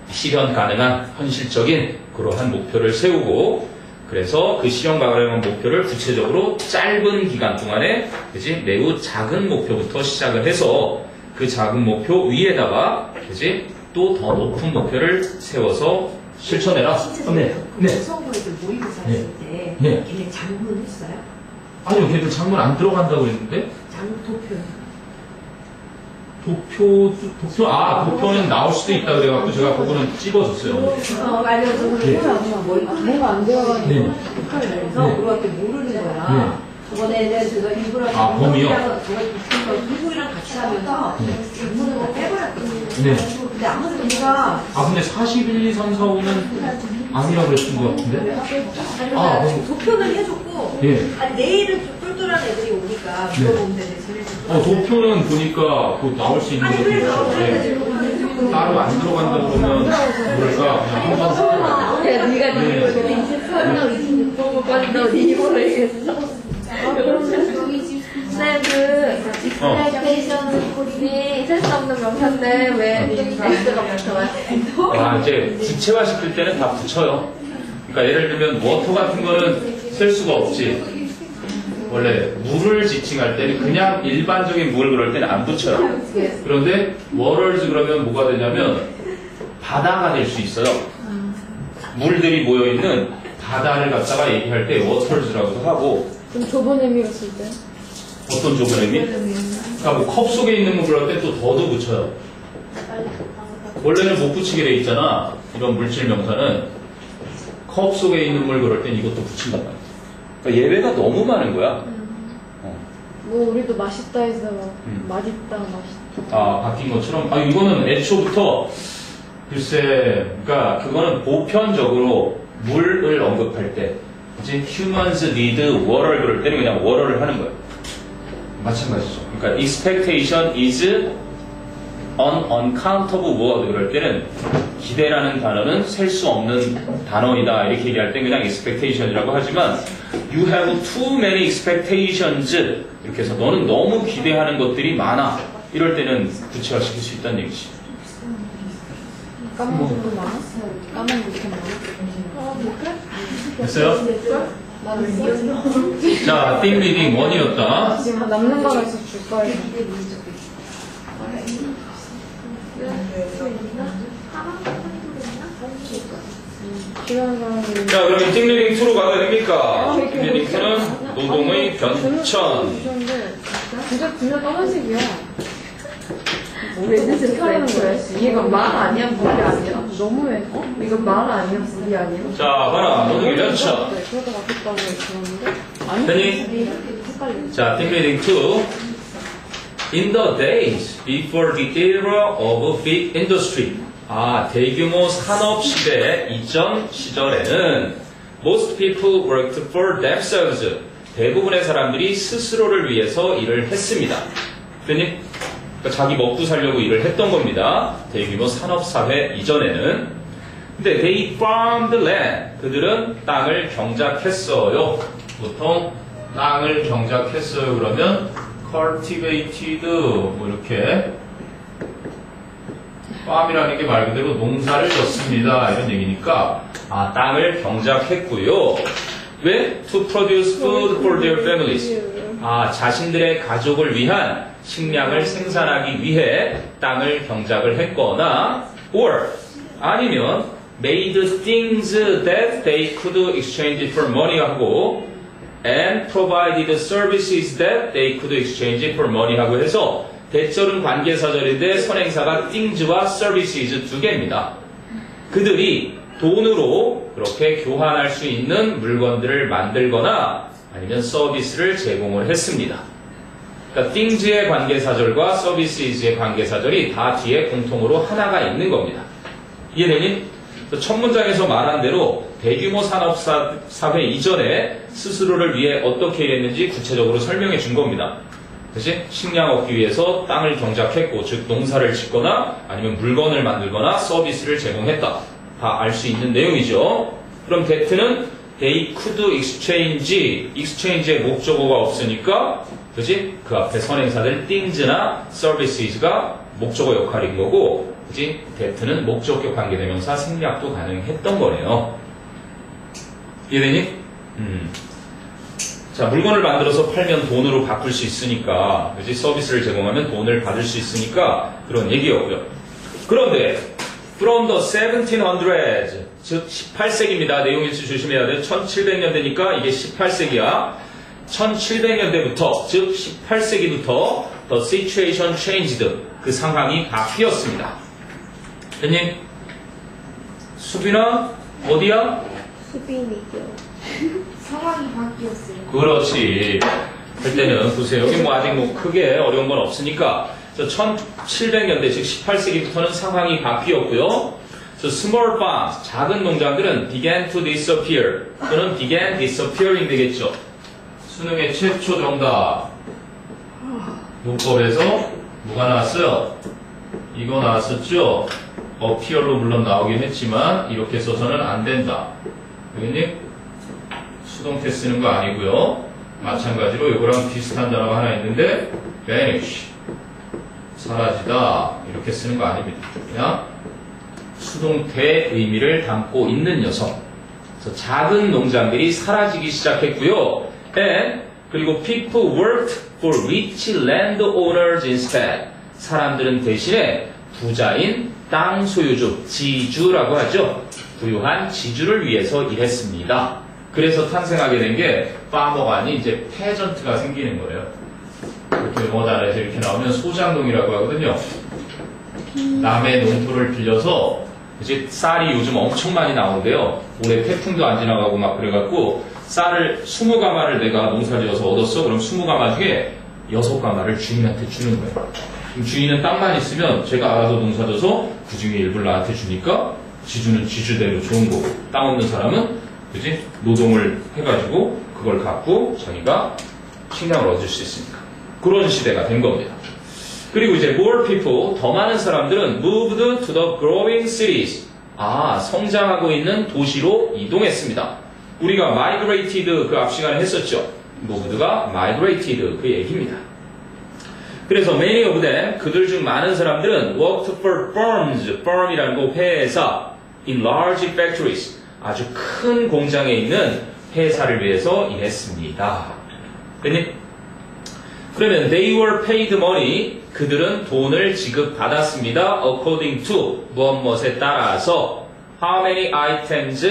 실현 가능한 현실적인 그러한 목표를 세우고 그래서 그 실현 가능한 목표를 구체적으로 짧은 기간 동안에 그지 매우 작은 목표부터 시작을 해서 그 작은 목표 위에다가 그지 또 더 높은 목표를 세워서 실천해라. 네. 구성원들 모의고사 했을 때 걔네 장문 했어요? 아니요, 걔들 장문 안 들어간다고 그랬는데 장도표 도표는 나올 수도 있다 그래갖고 제가 그거는 찍어줬어요. 맞아. 뭔가 안 들어가는 네. 그래서 그거밖에 모르는 거야. 저번에는 그거 일부러 범위요? 누구랑 같이 하면서 장문을 거 빼버렸거든요. 네. 근데 아무도 우리가 근데 41, 2, 3, 4, 5는 아니라고 그랬던 것 같은데? 도표는 해줬고 예. 내일은 좀 똘똘한 애들이 오니까 그거 보면 되는데 도표는 보니까 그 나올 수 있는 것도 있는데 따로 안 들어간다 그러면 뭐랄까 그냥 한번 야, 네가 네 입으로 보고 빨리 너 입으로 얘기했어. 네, 익스펙테이션 우리 셀수 없는 명사인데 왜 X가 붙어요? 이제 구체화 시킬 때는 다 붙여요. 그러니까 예를 들면 워터 같은 거는 셀 수가 없지. 원래 물을 지칭할 때는 그냥 일반적인 물 그럴 때는 안 붙여요. 그런데 waters 그러면 뭐가 되냐면 바다가 될 수 있어요. 물들이 모여있는 바다를 갖다가 얘기할 때 waters라고도 하고. 좀 좁은 의미로 쓸 때? 어떤 좁은 의미? 그러니까 뭐 컵 속에 있는 물 그럴 때 또 더도 붙여요. 원래는 못 붙이게 돼 있잖아. 이런 물질 명사는 컵 속에 있는 물 그럴 땐 이것도 붙인단 말이야. 그러니까 예외가 너무 많은 거야. 뭐 우리도 맛있다 해서 맛있다 맛있다 바뀐 것처럼 이거는 애초부터 글쎄 그러니까 그거는 보편적으로 물을 언급할 때 이제 humans need water 그럴 때는 그냥 water를 하는 거예요. 마찬가지죠. 그러니까 expectation is an uncountable word 그럴 때는 기대라는 단어는 셀 수 없는 단어이다 이렇게 얘기할 땐 그냥 expectation이라고 하지만 you have too many expectations 이렇게 해서 너는 너무 기대하는 것들이 많아 이럴 때는 구체화시킬 수 있다는 얘기지. 까먹은 거 많아? 까먹은 거 많아? 됐어요? 나는 자, 띵 리딩 1이었다. 지금 남는 거는 있어 줄 거예요. 필요한 사람이 자, 그러면 띵 리딩 2로 가도 됩니까? 띵 리딩 2는 노동의 변천. 진짜 까만색이야. 왜 뜻을 하는 거야? 이거 말 아니야? 물이 아니야? 너무해. 이거 말 아니야? 물이 아니야? 자, 봐라. 노동의 변천. 그러다 맞겠다고 들었는데 아니 됐니? 헷갈려. 자, 띵 리딩 2. In the days before the era of big industry. 대규모 산업 시대 이전 시절에는 most people worked for themselves. 대부분의 사람들이 스스로를 위해서 일을 했습니다. 됐니? 그러니까 자기 먹고 살려고 일을 했던 겁니다. 대규모 산업사회 이전에는. 근데 they farmed land. 그들은 땅을 경작했어요. 보통 땅을 경작했어요. 그러면 cultivated 뭐 이렇게 farm이라는 게 말 그대로 농사를 졌습니다. 이런 얘기니까 땅을 경작했고요. 왜? To produce food for their families. 자신들의 가족을 위한 식량을 생산하기 위해 땅을 경작을 했거나 or 아니면 made things that they could exchange for money 하고 and provided services that they could exchange for money 하고 해서 대절은 관계사절인데 선행사가 things와 services 두 개입니다. 그들이 돈으로 그렇게 교환할 수 있는 물건들을 만들거나 아니면 서비스를 제공을 했습니다. 그러니까 things의 관계사절과 services의 관계사절이 다 뒤에 공통으로 하나가 있는 겁니다. 이해되니? 첫 문장에서 말한 대로 대규모 산업사회 이전에 스스로를 위해 어떻게 일했는지 구체적으로 설명해 준 겁니다. 그치? 식량 얻기 위해서 땅을 경작했고, 즉 농사를 짓거나 아니면 물건을 만들거나 서비스를 제공했다. 다 알 수 있는 내용이죠. 그럼 that는 they could exchange의 목적어가 없으니까 그치? 그 앞에 선행사들 things나 services가 목적어 역할인 거고, 그치? that는 목적격 관계대명사 생략도 가능했던 거네요. 이해되니? 자, 물건을 만들어서 팔면 돈으로 바꿀 수 있으니까, 그치? 서비스를 제공하면 돈을 받을 수 있으니까 그런 얘기였고요. 그런데 from the 1700s, 즉 18세기입니다. 내용 일치 조심해야 돼요. 1700년대니까 이게 18세기야. 1700년대부터, 즉 18세기부터 the situation changed. 그 상황이 바뀌었습니다. 됐니? 수빈아, 어디야? 수빈이죠. 상황이 바뀌었어요. 그렇지. 할 때는 보세요. 여기 뭐 아직 뭐 크게 어려운 건 없으니까. 1700년대, 즉 18세기부터는 상황이 바뀌었고요. small farms, 작은 농장들은 began to disappear 또는 began disappearing 되겠죠. 수능의 최초 정답. 문법에서 뭐가 나왔어요? 이거 나왔었죠? appear로 물론 나오긴 했지만 이렇게 써서는 안 된다. 여기님 수동태 쓰는 거 아니고요. 마찬가지로 이거랑 비슷한 단어가 하나 있는데 vanish, 사라지다 이렇게 쓰는 거 아닙니다. 그냥 수동태 의미를 담고 있는 녀석. 그래서 작은 농장들이 사라지기 시작했고요. And 그리고 people worked for rich landowners instead. 사람들은 대신에 부자인 땅 소유주, 지주라고 하죠. 부유한 지주를 위해서 일했습니다. 그래서 탄생하게 된 게 파머가 아닌 이제 페전트가 생기는 거예요. 이렇게 영어 단어에서 이렇게 나오면 소장농이라고 하거든요. 남의 농토를 빌려서 이제 쌀이 요즘 엄청 많이 나오는데요. 올해 태풍도 안 지나가고 막 그래갖고 쌀을 20가마를 내가 농사지어서 얻었어. 그럼 20가마 중에 6가마를 주인한테 주는 거예요. 그럼 주인은 땅만 있으면 제가 알아서 농사져서 그 중에 일부를 나한테 주니까 지주는 지주대로 좋은 거고 땅 없는 사람은 그지 노동을 해가지고 그걸 갖고 자기가 식량을 얻을 수 있으니까 그런 시대가 된 겁니다. 그리고 이제 more people, 더 많은 사람들은 moved to the growing cities. 성장하고 있는 도시로 이동했습니다. 우리가 migrated 그 앞 시간에 했었죠. moved가 migrated 그 얘기입니다. 그래서 many of them, 그들 중 많은 사람들은 worked for firms, firm이라는 거 회사, in large factories, 아주 큰 공장에 있는 회사를 위해서 일했습니다. 됐니? 그러면 they were paid money, 그들은 돈을 지급받았습니다. according to, 무엇에 따라서 how many items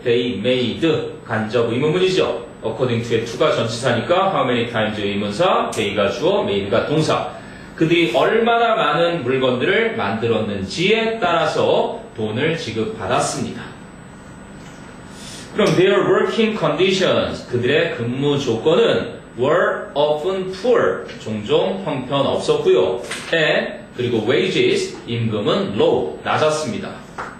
they made, 간접 의문문이죠. according to의 to가 전치사니까 how many times 의문사, they가 주어, made가 동사. 그들이 얼마나 많은 물건들을 만들었는지에 따라서 돈을 지급받았습니다. 그럼 their working conditions, 그들의 근무 조건은 were often poor, 종종 형편없었고요. and 그리고 wages, 임금은 low, 낮았습니다.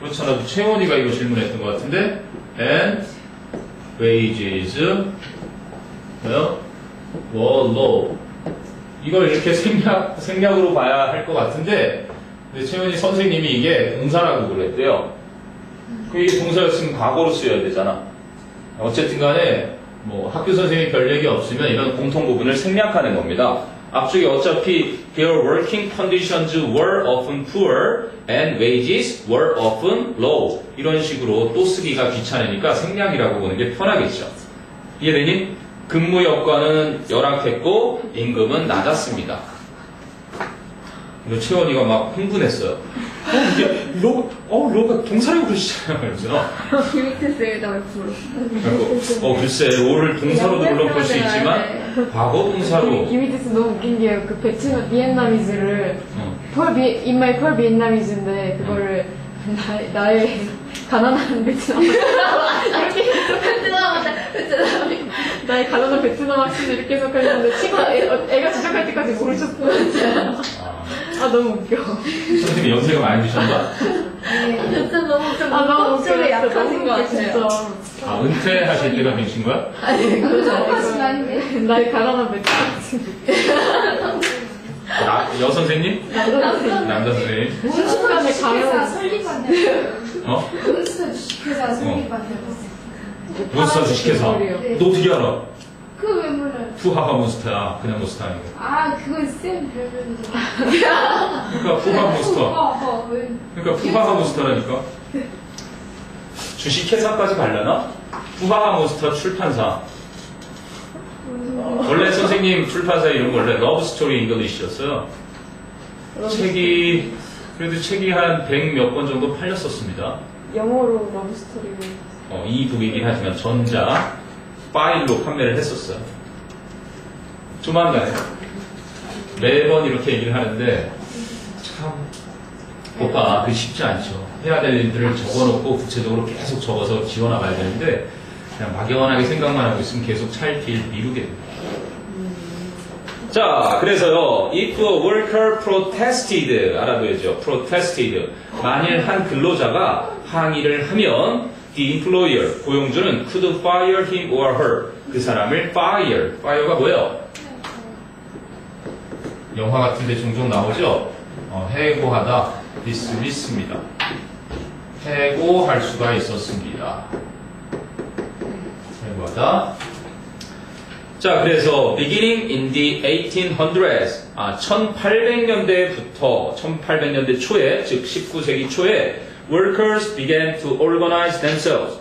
그렇잖아요. 채원이가 이거 질문했던 것 같은데 and wages were low. 이걸 이렇게 생략으로 봐야 할 것 같은데 근데 채원이 선생님이 이게 동사라고 그랬대요. 이게 동사였으면 과거로 쓰여야 되잖아. 어쨌든 간에 뭐 학교 선생님이 별 얘기 없으면 이런 공통 부분을 생략하는 겁니다. 앞쪽에 어차피 their working conditions were often poor and wages were often low 이런 식으로 또 쓰기가 귀찮으니까 생략이라고 보는 게 편하겠죠. 이해되니? 근무 여건은 열악했고 임금은 낮았습니다. 채원이가 막 흥분했어요. 이게 로가 동사라고 그러시잖아요. 그래서 김희태쌤에다가 불러. 글쎄 로를 동사로도 물론 볼 수 있지만 과거 동사로. 김희태쌤 너무 웃긴 게 그 베트남 비엔나미즈를 in my Pearl Vietnamese,인데 그거를 나의 가난한 베트남 이렇게 베트남이 나의 가난한 베트남 학생을 이렇게 해석하는데 친구가 애가 지적할 때까지 모르셨어요. 너무 웃겨. 선생님이 연세가 많이 드셨나? 진짜 너무 문법적으로 약하신 것 같아요. 은퇴하실 때가 되신 거야? 아니 그러지 않아요. 나의 가난한 베트남 학생. 여선생님? 남자 선생님? 몬스터 주식회사 설립한대. 몬스터 주식회사 설립한대. 몬스터 주식회사? 너 어떻게 알아? 그거 왜 몰라요? 푸하하 몬스터야. 그냥 몬스터 아니고. 그건 쌤 별명이죠. 그러니까 푸하하 몬스터. 그러니까 푸하하 몬스터라니까. 주식회사까지 가려나? 푸하하 몬스터 출판사. 원래 선생님 출판사 이름 원래 러브스토리 잉글리시였어요. 그래도 책이 한 100 몇 권 정도 팔렸었습니다. 영어로 러브스토리로. 이북이긴 하지만 전자 파일로 판매를 했었어요. 조만간에 매번 이렇게 얘기를 하는데 오빠, 그 쉽지 않죠. 해야 될 일들을 적어놓고 구체적으로 계속 적어서 지워나가야 되는데, 그냥 막연하게 생각만 하고 있으면 계속 차일 길 미루게 됩니다. 자, 그래서요, if a worker protested, 알아둬야죠. protested. 만일 한 근로자가 항의를 하면, the employer, 고용주는 could fire him or her. 그 사람을 fire가 뭐예요? 영화 같은데 종종 나오죠? 해고하다, dismiss입니다. 해고할 수가 있었습니다. 해고하다. 자, 그래서 beginning in the 1800s, 1800년대부터 1800년대 초에, 즉 19세기 초에 workers began to organize themselves.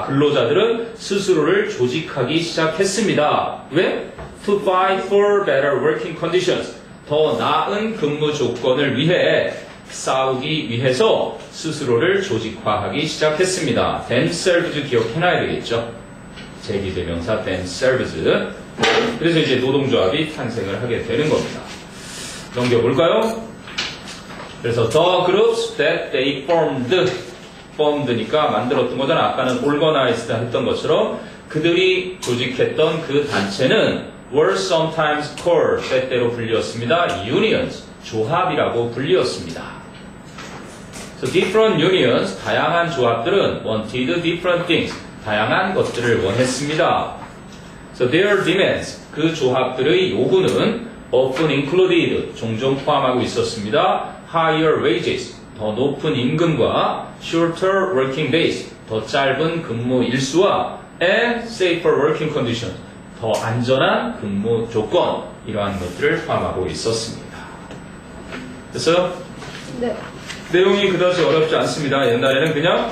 근로자들은 스스로를 조직하기 시작했습니다. 왜? To fight for better working conditions. 더 나은 근무 조건을 위해 싸우기 위해서 스스로를 조직화하기 시작했습니다. themselves 기억해놔야 되겠죠. 제기대명사 themselves. 그래서 이제 노동조합이 탄생을 하게 되는 겁니다. 넘겨볼까요? 그래서 the groups that they formed니까 만들었던 거잖아. 아까는 organized 했던 것처럼 그들이 조직했던 그 단체는 were sometimes called, 때때로 불리었습니다. unions, 조합이라고 불리었습니다. So different unions, 다양한 조합들은 wanted different things, 다양한 것들을 원했습니다. So their demands, 그 조합들의 요구는 often included, 종종 포함하고 있었습니다. higher wages, 더 높은 임금과 shorter working days, 더 짧은 근무 일수와 and safer working conditions, 더 안전한 근무 조건, 이러한 것들을 포함하고 있었습니다. 됐어요? 네. 내용이 그다지 어렵지 않습니다. 옛날에는 그냥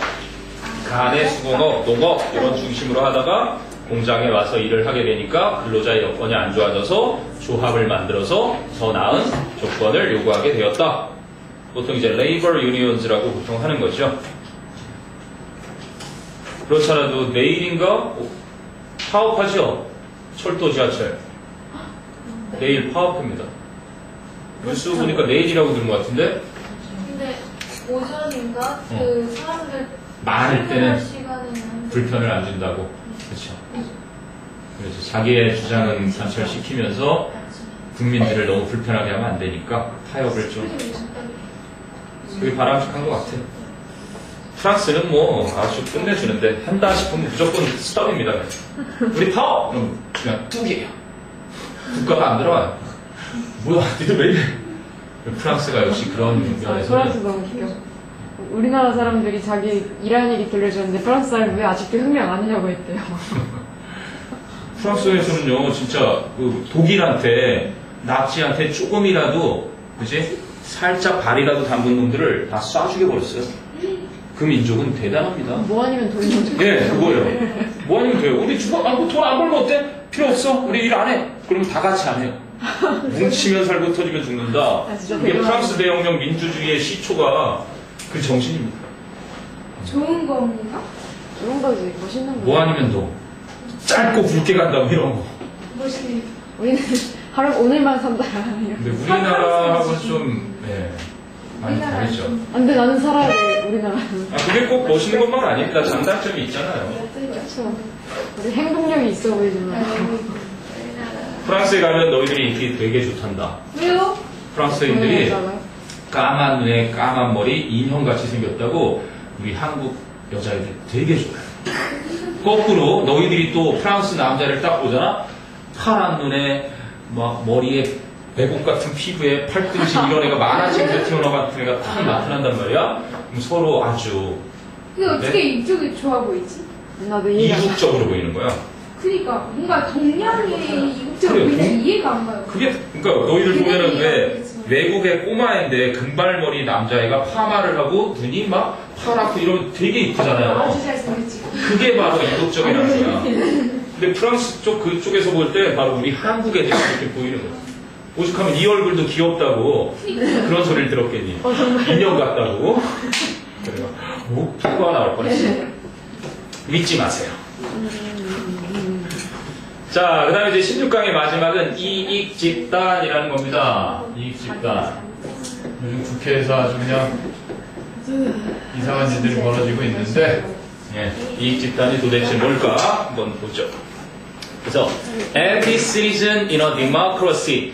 가내 수공업, 농업 이런 중심으로 하다가 공장에 와서 일을 하게 되니까 근로자의 여건이 안 좋아져서 조합을 만들어서 더 나은 조건을 요구하게 되었다. 보통 이제 labor unions라고 보통 하는 거죠. 그렇지 않아도 내일인가 파업하죠. 철도 지하철. 내일 파업합니다. 뉴스 보니까 내일이라고 들은 것 같은데. 근데 오전인가 그 사람들 많을 때는 시간에는 불편을 안 준다고. 그렇죠. 그래서 자기의 주장은 관철시키면서 국민들을 너무 불편하게 하면 안 되니까 타협을 좀. 그게 바람직한 것 같아요. 프랑스는 뭐 아주 끝내주는데 한다 싶으면 무조건 스톱입니다. 우리 파업! 그럼 그냥 뚝이에요. 국가가 안 들어와요. 뭐야, 니들 왜 이래? 프랑스가 역시 그런 면에서는 프랑스 너무 웃겨. 우리나라 사람들이 자기 일하는 얘기 들려줬는데 프랑스 사람이 왜 아직도 혁명 안 하냐고 했대요. 프랑스에서는요, 진짜 그 독일한테 나치한테 조금이라도 그지 살짝 발이라도 담근 놈들을 다 쏴주게 버렸어요. 그 민족은 대단합니다. 뭐 아니면 돈 좀. 예, 그거예요. 뭐 아니면 돼요. 우리 돈 안 벌면 어때? 필요 없어. 우리 일 안 해. 그러면 다 같이 안 해요. 뭉치면 살고 터지면 죽는다. 진짜 이게 프랑스 대혁명 민주주의의 시초가 그 정신입니다. 좋은 겁니까? 좋은 거지. 멋있는 거지. 뭐 아니면 너 짧고 굵게 간다 뭐 이런 거. 멋있는 우리는 하루 오늘만 산다. 근데 우리나라하고는 좀 많이 다르죠. 안 돼, 나는 살아야 돼, 우리나라는. 그게 꼭 멋있는 것만 아닙니다. 장단점이 있잖아요. 그렇죠. 우리 행동력이 있어 보이지만. 프랑스에 가면 너희들이 인기 되게 좋단다. 왜요? 프랑스인들이 까만 눈에 까만 머리 인형같이 생겼다고 우리 한국 여자애들 되게 좋아해요. 거꾸로 너희들이 또 프랑스 남자를 딱 보잖아. 파란 눈에 막 머리에 백옥 같은 피부에 팔등신 이런 애가 만화책에서 튀어나온 같은 애가 딱 나타난단 말이야. 그럼 서로 아주 근데 어떻게 이쪽이 좋아 보이지? 나도 이해가 안 가. 이국적으로 보이는 거야. 그러니까 뭔가 동양의 이국적으로 그래, 보이는 이해가 안 가요. 그게 그러니까 너희들 보면은 왜 외국의 꼬마애인데 금발머리 남자애가 파마를 하고 눈이 막 파랗고 이러면 되게 이쁘잖아요. 아주 잘생겼지. 그게 바로 이국적이라는 거야. 근데 프랑스 쪽 그쪽에서 볼 때 바로 우리 한국 애들이 그렇게 보이는 거야. 오죽하면 이 얼굴도 귀엽다고 그런 소리를 들었겠니? 인형 같다고. 그래요. 뭐 피부가 나올 뻔했어. 믿지 마세요. 자, 그 다음에 이제 16강의 마지막은 이익집단이라는 겁니다. 이익집단. 요즘 국회에서 아주 그냥 이상한 일들이 벌어지고 있는데 예, 이익 집단이 도대체 뭘까 한번 보죠. 그래서 every citizen in a democracy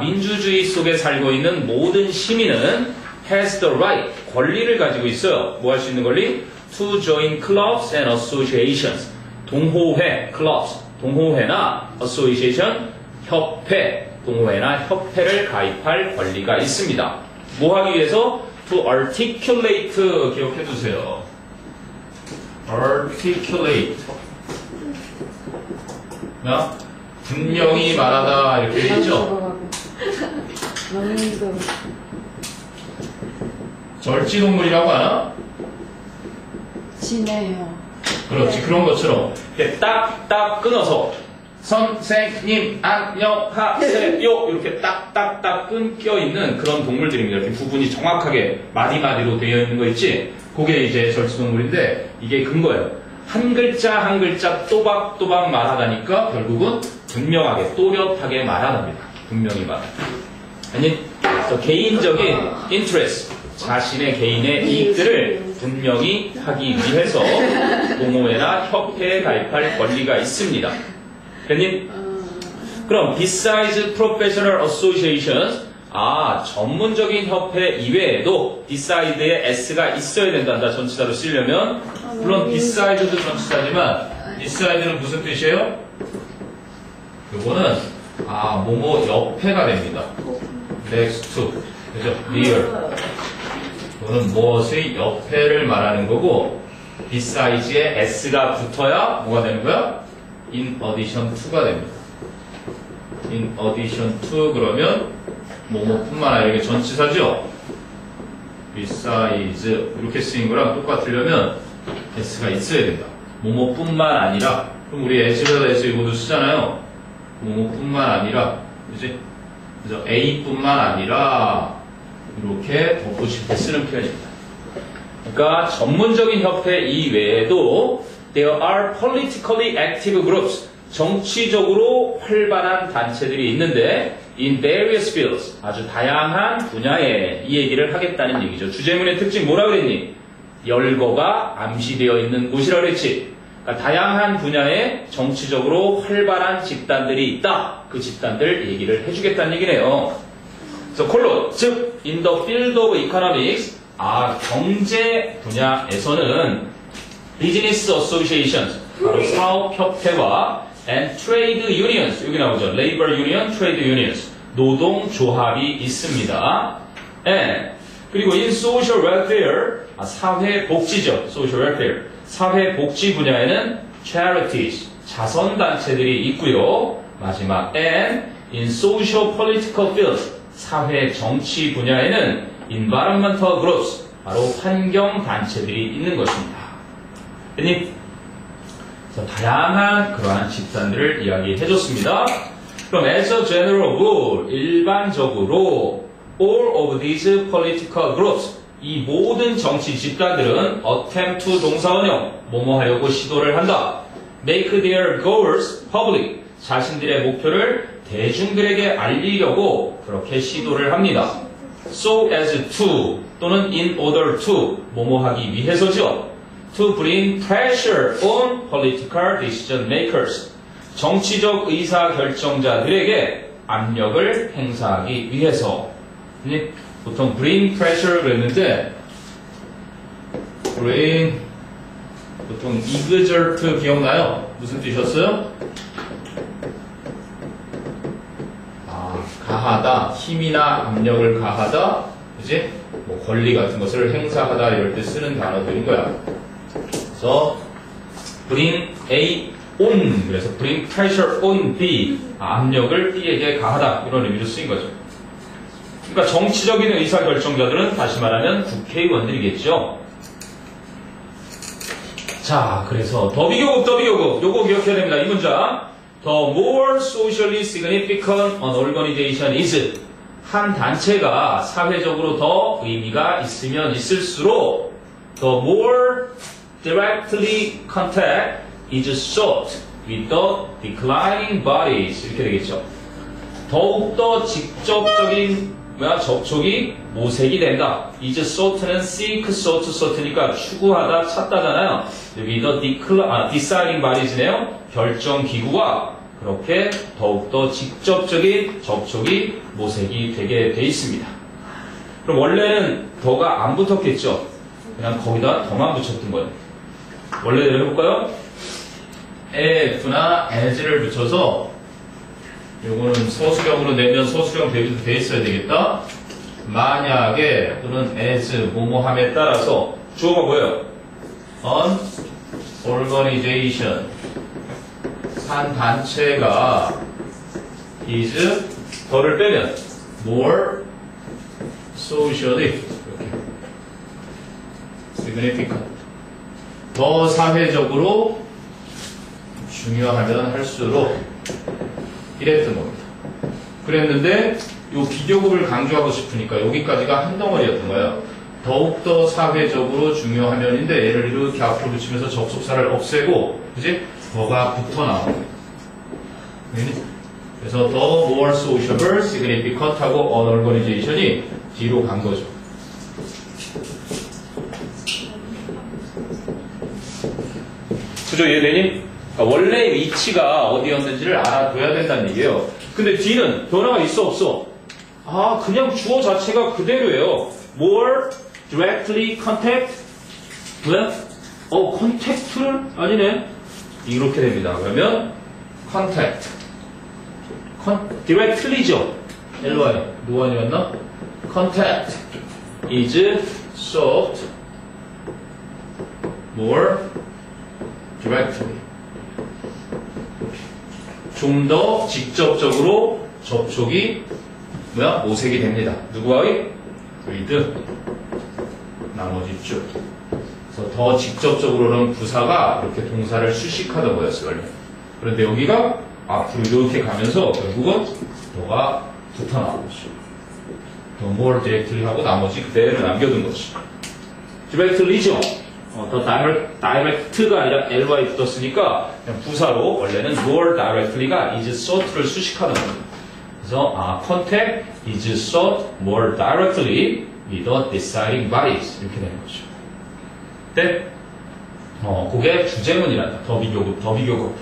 민주주의 속에 살고 있는 모든 시민은 has the right 권리를 가지고 있어요. 뭐 할 수 있는 권리? to join clubs and associations 동호회 clubs 동호회나 association 협회 동호회나 협회를 가입할 권리가 있습니다. 뭐 하기 위해서? to articulate 기억해 두세요. articulate 분명히 말하다 이렇게 돼 있죠. 절지동물이라고 하나? 지네요. 그렇지. 그런 것처럼 이렇게 딱딱 끊어서 선생님 안녕하세요 이렇게 딱딱딱 끊겨 있는 그런 동물들입니다. 이렇게 부분이 정확하게 마디마디로 되어 있는 거 있지? 그게 이제 절지동물인데 이게 근거예요. 한 글자 한 글자 또박또박 말하다니까 결국은 분명하게 또렷하게 말하답니다. 분명히 말하다. 아니 개인적인 interest 자신의 개인의 이익들을 분명히 하기 위해서 동호회나 협회에 가입할 권리가 있습니다. 그러니 그럼 besides professional associations 전문적인 협회 이외에도 beside에 s가 있어야 된단다. 전치사로 쓰려면 물론 beside도 전치사지만 beside는 무슨 뜻이에요? 요거는 뭐뭐 옆에가 됩니다. next to 그죠? near 이거는 무엇의 옆에를 말하는 거고 beside에 s가 붙어야 뭐가 되는 거야? in addition to가 됩니다. in addition to 그러면 뭐뭐뿐만 아니라 이게 전치사죠? besides 이렇게 쓰인 거랑 똑같으려면 s가 있어야 된다. 뭐뭐뿐만 아니라 그럼 우리 S에서 이것도 쓰잖아요. 뭐뭐뿐만 아니라 그지? 그래서 A뿐만 아니라 이렇게 덧붙일 때 쓰는 표현입니다. 그러니까 전문적인 협회 이외에도 there are politically active groups 정치적으로 활발한 단체들이 있는데 in various fields 아주 다양한 분야에 이 얘기를 하겠다는 얘기죠. 주제문의 특징 뭐라 그랬니? 열거가 암시되어 있는 곳이라 그랬지. 그러니까 다양한 분야에 정치적으로 활발한 집단들이 있다. 그 집단들 얘기를 해주겠다는 얘기네요. 그래서 콜론 즉 in the field of economics 경제 분야에서는 business associations 바로 사업협회와 and trade unions 여기 나오죠. labor union, trade unions 노동조합이 있습니다. 그리고 in social welfare 사회복지죠. social welfare 사회복지 분야에는 charities 자선단체들이 있고요. 마지막 and in social political fields 사회정치 분야에는 environmental groups 바로 환경단체들이 있는 것입니다. 그래서 다양한 그러한 집단들을 이야기해줬습니다. 그럼 as a general rule 일반적으로 all of these political groups 이 모든 정치 집단들은 attempt to 동사원형 뭐뭐 하려고 시도를 한다. make their goals public 자신들의 목표를 대중들에게 알리려고 그렇게 시도를 합니다. so as to 또는 in order to 뭐뭐 하기 위해서죠. to bring pressure on political decision makers 정치적 의사 결정자들에게 압력을 행사하기 위해서 보통 bring pressure 그랬는데 bring 보통 exert 기억나요? 무슨 뜻이었어요? 가하다, 힘이나 압력을 가하다, 그지? 뭐 권리 같은 것을 행사하다 이럴 때 쓰는 단어들인 거야. 그래서 bring A on 그래서 bring pressure on B 압력을 B에게 가하다 이런 의미로 쓰인 거죠. 그러니까 정치적인 의사결정자들은 다시 말하면 국회의원들이겠죠. 자, 그래서 더비교급 요거 기억해야 됩니다. 이 문장 The more socially significant an organization is 한 단체가 사회적으로 더 의미가 있으면 있을수록 The more directly contact is sought with the declining bodies 이렇게 되겠죠. 더욱더 직접적인 뭐야? 접촉이 모색이 된다. is sought는 seek, sought, sought니까 추구하다, 찾다잖아요. 여기도 deciding bodies네요. 결정 기구와 그렇게 더욱더 직접적인 접촉이 모색이 되게 돼 있습니다. 그럼 원래는 더가 안 붙었겠죠? 그냥 거기다 더만 붙였던 거예요. 원래대로 해볼까요? as나 as를 붙여서 요거는 서술형으로 내면 서술형 대비도 돼 있어야 되겠다. 만약에 또는 as 뭐뭐함에 따라서 주어가 뭐예요? an organization 한 단체가 is 더를 빼면 more socially significant 더 사회적으로 중요하면 할수록 이랬던 겁니다. 그랬는데 이 비교급을 강조하고 싶으니까 여기까지가 한 덩어리였던 거예요. 더욱더 사회적으로 중요하면인데 얘를 이렇게 앞으로 붙이면서 접속사를 없애고 그지? 더가 붙어 나오는 그래서 더 more sociable, significant 하고 an organization이 뒤로 간 거죠. 그죠? 이해되니? 원래 위치가 어디였는지를 알아둬야 된다는 얘기예요. 근데 뒤는 변화가 있어 없어? 아 그냥 주어 자체가 그대로예요. more directly contact 왜? contact를? 아니네. 이렇게 됩니다. 그러면 contact directly죠. LY 노안이었나? contact is sought more directly 좀 더 직접적으로 접촉이 모색이 됩니다. 누구와의? with 나머지 쭉. 그래서 더 직접적으로는 부사가 이렇게 동사를 수식하던 거였어요. 원래. 그런데 여기가 앞으로 이렇게 가면서 결국은 더가 붙어 나온 거죠. 더 more directly 하고 나머지 그대로 남겨둔 거죠. directly죠. 더 direct가 아니라 ly 붙었으니까 그냥 부사로 원래는 more directly가 is sought를 수식하는 겁니다. 그래서 contact is sought more directly with the deciding bodies 이렇게 되는 거죠. 네? 그게 주제문이란다. 더 비교급.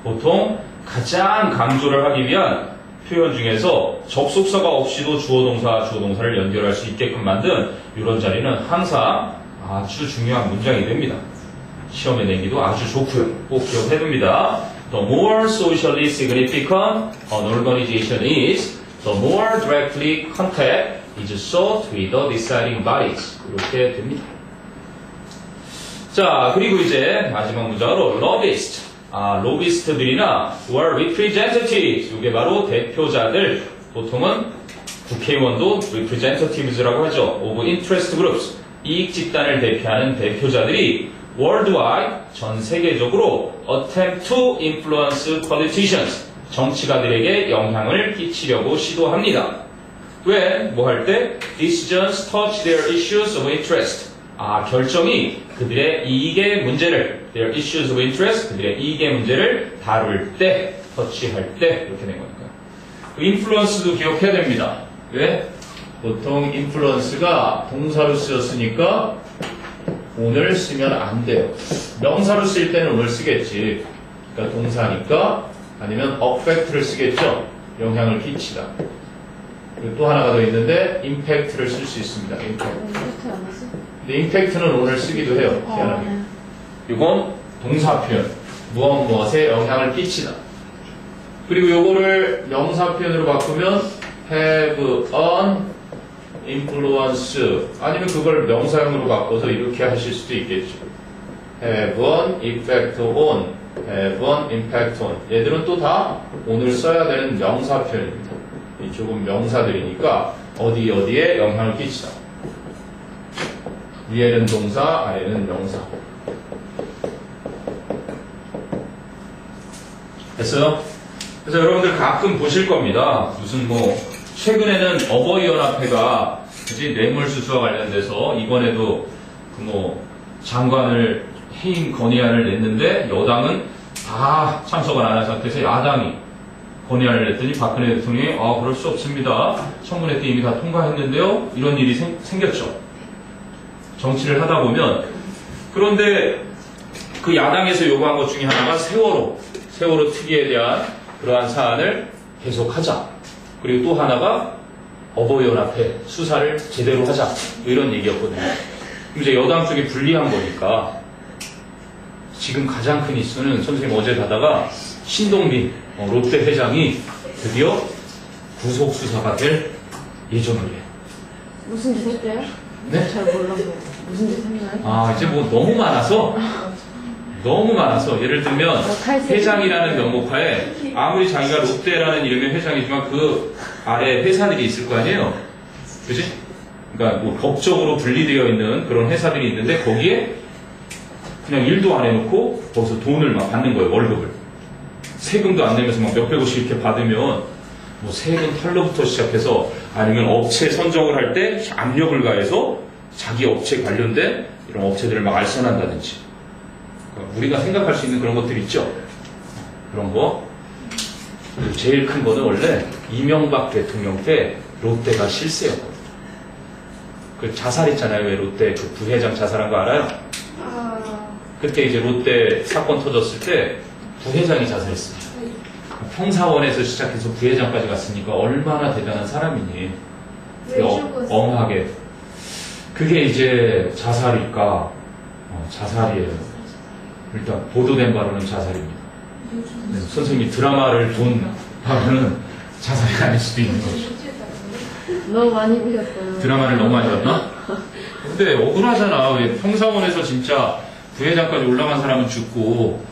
보통 가장 강조를 하기 위한 표현 중에서 접속사가 없이도 주어동사를 연결할 수 있게끔 만든 이런 자리는 항상 아주 중요한 문장이 됩니다. 시험에 내기도 아주 좋고요. 꼭 기억해둡니다. The more socially significant an organization is, the more directly contact is sought with the deciding bodies. 이렇게 됩니다. 자, 그리고 이제 마지막 문장으로 lobbyist. 로비스트들이나 were representatives. 이게 바로 대표자들. 보통은 국회의원도 representatives라고 하죠. of interest groups. 이익 집단을 대표하는 대표자들이 worldwide, 전 세계적으로 attempt to influence politicians, 정치가들에게 영향을 끼치려고 시도합니다. 왜? 뭐 할 때? Decisions touch their issues of interest. 결정이 그들의 이익의 문제를, their issues of interest, 그들의 이익의 문제를 다룰 때, 터치할 때, 이렇게 된 거니까요. influence도 기억해야 됩니다. 왜? 보통 influence가 동사로 쓰였으니까 오늘 쓰면 안 돼요. 명사로 쓸 때는 오늘 쓰겠지. 그러니까 동사니까 아니면 affect를 쓰겠죠. 영향을 끼치다. 그리고 또 하나가 더 있는데 impact를 쓸 수 있습니다. 근데 impact는 오늘 쓰기도 해요. 희한하게. 이건 동사 표현. 무엇에 영향을 끼치다. 그리고 요거를 명사 표현으로 바꾸면 have an influence 아니면 그걸 명사형으로 바꿔서 이렇게 하실 수도 있겠죠. have an effect on, have an impact on. 얘들은 또 다 오늘 써야 되는 명사 표현입니다. 이쪽은 명사들이니까 어디에 영향을 끼치다. 위에는 동사, 아래는 명사. 됐어요? 그래서 여러분들 가끔 보실 겁니다. 무슨 최근에는 어버이연합회가 뇌물수수와 관련돼서 이번에도 장관을 해임 건의안을 냈는데 여당은 다 참석을 안 한 상태에서 야당이 건의안을 냈더니 박근혜 대통령이 그럴 수 없습니다. 청문회 때 이미 다 통과했는데요. 이런 일이 생겼죠. 정치를 하다 보면. 그런데 그 야당에서 요구한 것 중에 하나가 세월호 특위에 대한 그러한 사안을 계속하자. 그리고 또 하나가 어버이연합회 수사를 제대로 하자. 이런 얘기였거든요. 이제 여당 쪽이 불리한 거니까 지금 가장 큰 이슈는 선생님 어제 가다가 신동빈 롯데 회장이 드디어 구속 수사가 될 예정을 해요. 무슨 짓 했대요? 네? 잘 몰라서. 무슨 짓 했나요? 이제 뭐 너무 많아서 예를 들면 회장이라는 명목하에 아무리 자기가 롯데라는 이름의 회장이지만 그 아래 회사들이 있을 거 아니에요. 그지? 그러니까 뭐 법적으로 분리되어 있는 그런 회사들이 있는데 거기에 그냥 일도 안 해놓고 거기서 돈을 막 받는 거예요. 월급을. 세금도 안 내면서 막 몇백억씩 이렇게 받으면 뭐 세금 탈루부터 시작해서 아니면 업체 선정을 할 때 압력을 가해서 자기 업체 관련된 이런 업체들을 막 알선한다든지. 그러니까 우리가 생각할 수 있는 그런 것들 있죠. 그런 거. 그리고 제일 큰 거는 원래 이명박 대통령 때 롯데가 실세였거든요. 그 자살했잖아요. 왜 롯데 그 부회장 자살한 거 알아요? 그때 이제 롯데 사건 터졌을 때 부회장이 자살했습니다. 평사원에서 시작해서 부회장까지 갔으니까 얼마나 대단한 사람이니. 엄하게. 그게 이제 자살일까? 자살이에요. 일단 보도된 바로는 자살입니다. 네, 선생님이 드라마를 본 바로는 자살이 아닐 수도 있는 거죠. 너무 많이 보셨어요. 드라마를 너무 많이 봤나? 근데 억울하잖아. 왜 평사원에서 진짜 부회장까지 올라간 사람은 죽고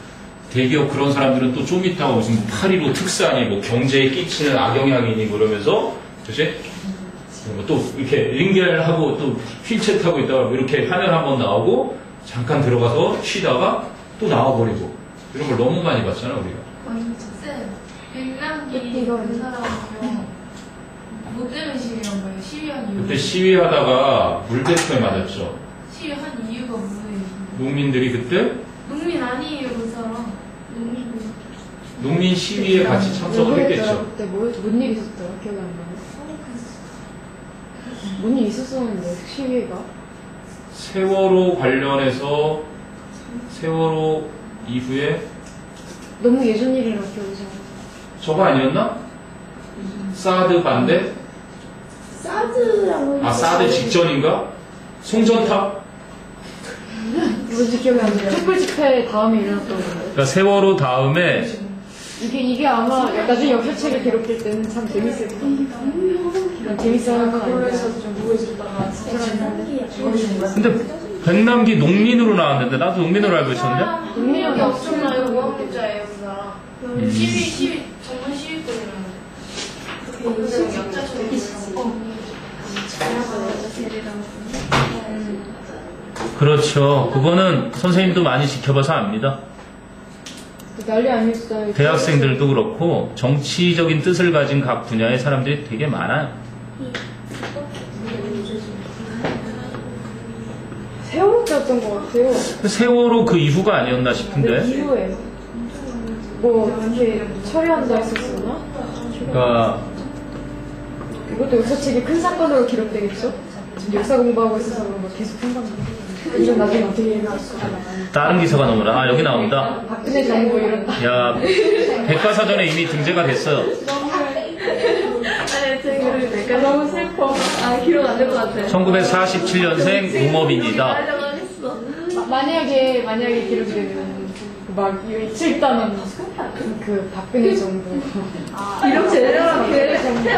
대기업 그런 사람들은 또 좀 있다가 무슨 8.15 특사니 뭐 경제에 끼치는 악영향이니 그러면서 그치? 또 이렇게 링겔하고 또 휠체어 타고 있다가 이렇게 화면 한번 나오고 잠깐 들어가서 쉬다가 또 나와버리고 이런 걸 너무 많이 봤잖아 우리가. 쌤, 백남기 그 사람은요 뭐 때문에 시위한 거예요? 시위한 이유? 그때 시위하다가 물대포에 맞았죠. 시위한 이유가 뭐예요? 농민들이 그때 농민 아니에요 그 사람. 농민 시위에 같이 참석을 했겠죠. 그때 뭔 일 있었더라? 기억이 안 나네. 뭔 일 있었었는데 시위가? 세월호 관련해서 세월호 이후에 너무 예전 일이라 기억이 잘 안 나. 저거 아니었나? 사드 반대? 사드라고. 사드 직전인가? 송전탑? 뭔지 기억이 안 나요. 촛불 집회 다음에 일어났던 건데. 그러니까 세월호 다음에 이게 아마 나중에 역사책에 기록될 때는 참 재밌을 것 같아요. 재밌어하는 건 아니에요. 좀 우울해졌다가 근데 백남기 농민으로 나왔는데 나도 농민으로 알고 있었는데 농민이 없었나요? 무학자예요 그 사람. 시위 정말 시위꾼이라는. 그 약자처럼 있었어. 그렇죠. 그거는 선생님도 많이 지켜봐서 압니다. 난리 아니었어요. 대학생들도 그렇고 정치적인 뜻을 가진 각 분야의 사람들이 되게 많아요. 세월호 때였던 것 같아요. 세월호 그 이후가 아니었나 싶은데. 이후에 뭐 이렇게 처리한다 했었었나? 그러니까 이것도 역사책에 큰 사건으로 기록되겠죠? 지금 역사 공부하고 있어서 그런 거 계속 생각나요. 이건 나중에 어떻게 얘기할까? 다른 기사가 나오나? 여기 나온다. 박근혜 정부 이런. 야, 백과사전에 이미 등재가 됐어요. 아니, 제가 너무 슬퍼. 기록 안 될 것 같아. 1947년생 농업인이다. 만약에 기록이 되면 막 일단은 그 박근혜 정부. 기록 제대로 박근혜 정부.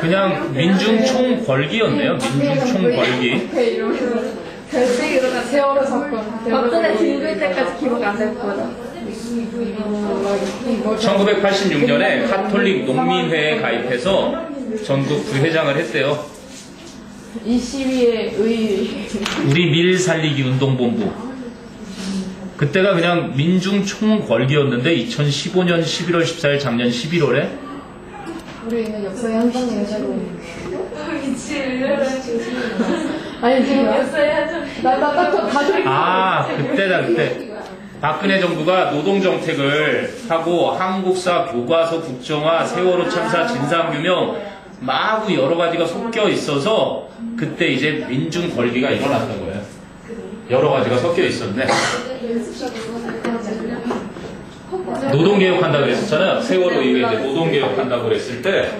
그냥 민중 총궐기였네요. 민중 총궐기. 이러면서 결승이 일어나 세월호 사건. 박근혜 징글 때까지 기록 안 될 거다. 1986년에 카톨릭 농민회에 가입해서 전국 부회장을 했대요. 이 시위의 우리 밀 살리기 운동본부. 그때가 그냥 민중 총궐기였는데 2015년 11월 14일 작년 11월에 우리는 역사의 한 장면을 새로 미친. 아니 지금 역사의 한 장. 나딱 가족. 그때다 그때. 박근혜 정부가 노동정책을 하고 한국사 교과서 국정화, 세월호 참사 진상규명 마구 여러 가지가 섞여 있어서 그때 이제 민중 걸기가 일어났던 거예요. 여러 가지가 섞여 있었네. 노동개혁한다고 그랬었잖아요. 세월호 이후에 이제 노동개혁한다고 그랬을 때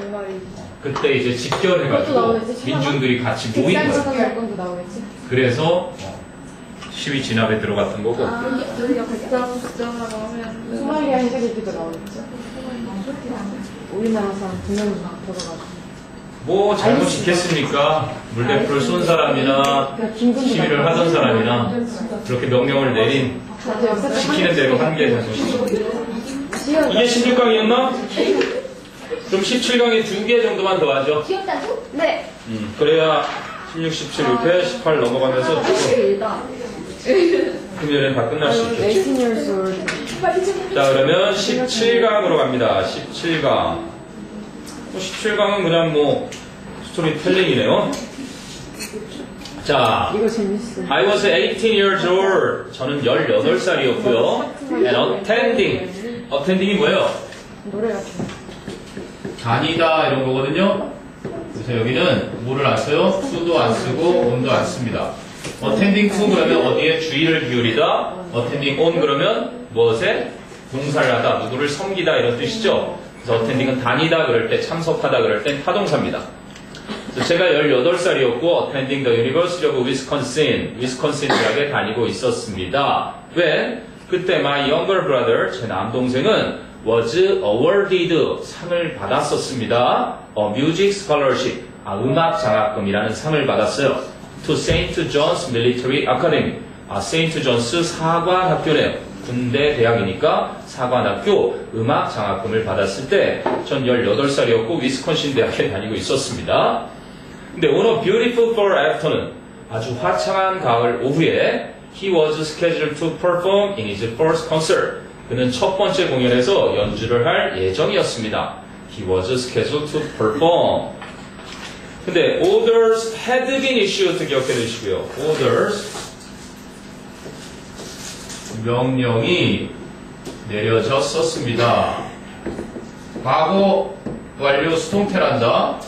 그때 이제 집결해가지고 민중들이 같이 모인 거예요. 그래서 시위 진압에 들어갔던 거고. 소말리아 해적일지도 나오겠죠. 우리나라 사람 2명 들어가고. 뭐 잘못 지켰습니까? 물대포를 쏜 사람이나 시위를 하던 사람이나 그렇게 명령을 내린 시키는 대로 한 게 잘못이죠. 이게 16강이었나? 그럼 17강에 2개 정도만 더 하죠. 귀엽다고? 네. 그래야 16, 17 이렇게 18 넘어가면서 금요일엔 다 끝날 수 있겠죠. 자, 그러면 17강으로 갑니다. 17강. 17강은 그냥 뭐 스토리텔링이네요. 자, 이거 재밌어. I was 18 years old. 저는 18살이었고요. And attending이 뭐예요? 노래 같은. 다니다 이런 거거든요. 그래서 여기는 뭐를 안 써요? to도 안 쓰고 on도 안 씁니다. attending to 그러면 어디에 주의를 기울이다. attending on 그러면 무엇에? 동사를 하다, 누구를 섬기다 이런 뜻이죠. 그래서 attending은 다니다 그럴 때, 참석하다 그럴 땐 타동사입니다. 그래서 제가 18살이었고 attending the University of Wisconsin, 위스콘신 대학에 다니고 있었습니다. 왜? 그때 my younger brother, 제 남동생은 was awarded, 상을 받았었습니다. music scholarship, 음악 장학금이라는 상을 받았어요. to St. John's Military Academy, 세인트 존스 사관학교네요. 군대 대학이니까 사관학교 음악 장학금을 받았을 때 전 18살이었고 위스콘신 대학에 다니고 있었습니다. 근데 on a beautiful fall afternoon, 아주 화창한 가을 오후에 he was scheduled to perform in his first concert. 그는 첫 번째 공연에서 연주를 할 예정이었습니다. He was scheduled to perform. 근데 orders had been issued 기억해 두시고요. orders 명령이 내려졌었습니다. 과거 완료 수동태란다.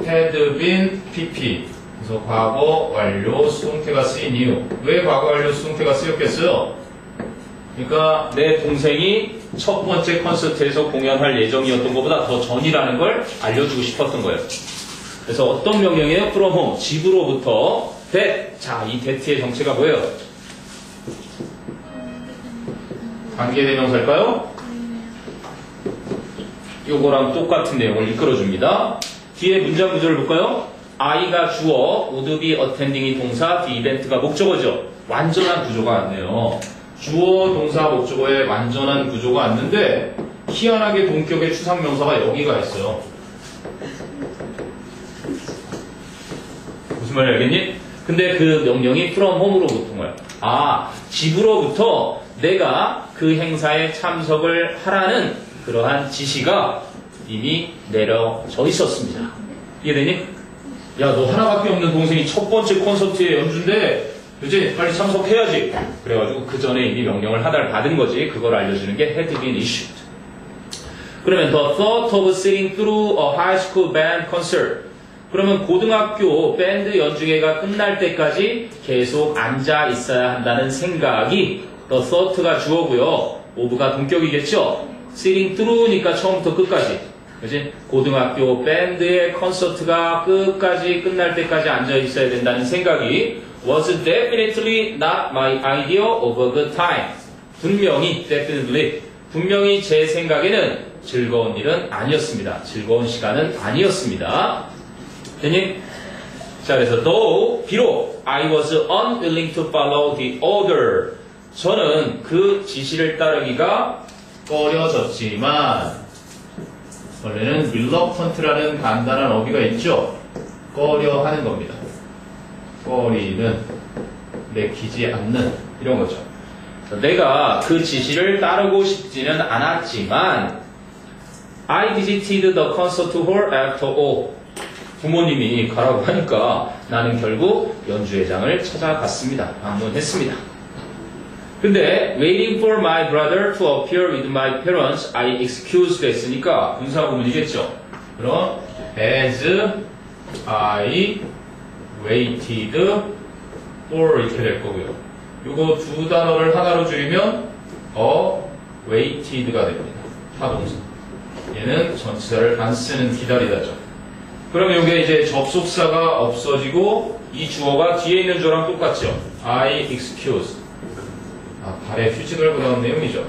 had been pp. 그래서 과거 완료 수동태가 쓰인 이유. 왜 과거 완료 수동태가 쓰였겠어요? 그러니까 내 동생이 첫 번째 콘서트에서 공연할 예정이었던 것보다 더 전이라는 걸 알려주고 싶었던 거예요. 그래서 어떤 명령이에요? from home, 집으로부터 that. 자, 이 that의 정체가 뭐예요? 관계대명사일까요? 요거랑 똑같은 내용을 이끌어줍니다. 뒤에 문장 구조를 볼까요? I가 주어, would be attending이 동사, the event가 목적어죠. 완전한 구조가 왔네요. 주어, 동사, 목적어의 완전한 구조가 왔는데 희한하게 동격의 추상명사가 여기가 있어요. 무슨 말인지 알겠니? 근데 그 명령이 from home으로부터 온 거예요. 집으로부터 내가 그 행사에 참석을 하라는 그러한 지시가 이미 내려져 있었습니다. 이해되니? 야, 너 하나밖에 없는 동생이 첫 번째 콘서트에 연주인데 그치? 빨리 참석해야지. 그래가지고 그 전에 이미 명령을 하달 받은 거지. 그걸 알려주는 게 had been issued. 그러면 the thought of sitting through a high school band concert. 그러면 고등학교 밴드 연주회가 끝날 때까지 계속 앉아 있어야 한다는 생각이 the thought가 주어고요. of가 동격이겠죠. sitting through니까 처음부터 끝까지. 그치? 고등학교 밴드의 콘서트가 끝까지 끝날 때까지 앉아 있어야 된다는 생각이 was definitely not my idea of a good time. 분명히 제 생각에는 즐거운 일은 아니었습니다. 즐거운 시간은 아니었습니다. 됐니? 자, 그래서 though, 비록 I was unwilling to follow the order. 저는 그 지시를 따르기가 꺼려졌지만 원래는 reluctant라는 간단한 어휘가 있죠. 꺼려하는 겁니다. 꺼리는, 내키지 않는 이런 거죠. 내가 그 지시를 따르고 싶지는 않았지만 I visited the concert hall after all. 부모님이 가라고 하니까 나는 결국 연주회장을 찾아갔습니다. 방문했습니다. 근데 waiting for my brother to appear with my parents, I excused 했으니까 분사구문이겠죠. 그럼 as I waited for 이렇게 될 거고요. 요거 두 단어를 하나로 줄이면 waited가 됩니다. 타동사. 얘는 전치사를 안 쓰는 기다리다죠. 그럼 요게 이제 접속사가 없어지고 이 주어가 뒤에 있는 주어랑 똑같죠. I excused. 발에 휴직을 그런 내용이죠.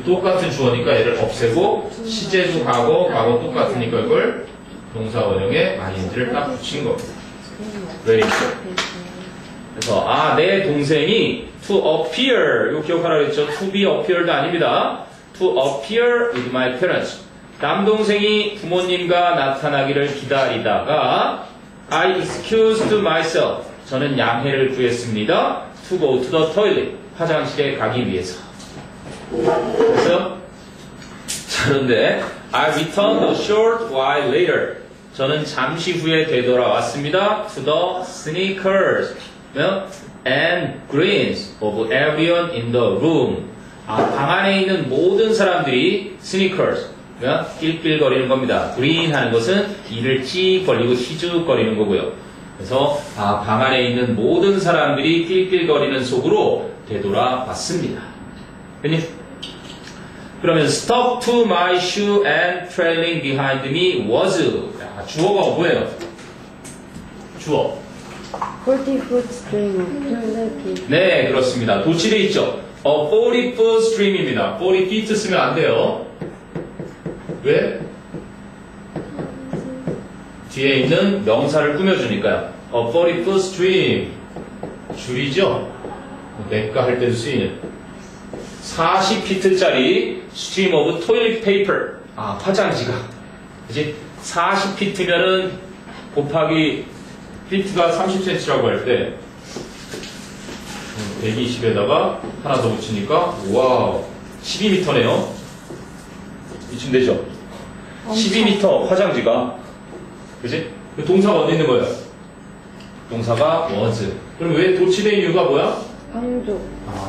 똑같은 주어니까 얘를 없애고 시제도 과거 똑같으니까 이걸 동사 원형에 ing를 딱 붙인 겁니다. Very good. 그래서 내 동생이 to appear 이거 기억하라 그랬죠. to be appeared 아닙니다. to appear with my parents. 남동생이 부모님과 나타나기를 기다리다가 I excused myself. 저는 양해를 구했습니다. to go to the toilet. 화장실에 가기 위해서. 그래서 그런데 I returned a short while later. 저는 잠시 후에 되돌아왔습니다. to the sneakers and grins of everyone in the room. 방 안에 있는 모든 사람들이 sneakers 낄낄거리는 겁니다. green 하는 것은 이를 찌 벌리고 희죽거리는 거고요. 그래서 방 안에 있는 모든 사람들이 낄낄거리는 속으로 되돌아왔습니다. 그러면 stuck to my shoe and trailing behind me was 주어가 뭐예요? 주어 40-foot stream of toilet. 네, 그렇습니다. 도치돼 있죠. 40-foot stream입니다. 40feet 쓰면 안 돼요. 왜? 뒤에 있는 명사를 꾸며주니까요. 40-foot stream 줄이죠? 내과 할 때도 쓰이는 40피트짜리 stream of toilet paper. 화장지가. 그치? 40피트면은 곱하기 피트가 30cm라고 할 때 120에다가 하나 더 붙이니까 와우 12m네요. 이쯤 되죠? 12m 화장지가. 그치? 그 동사가 어디 있는 거예요? 동사가 was. 그럼 왜 도치된 이유가 뭐야? 강조.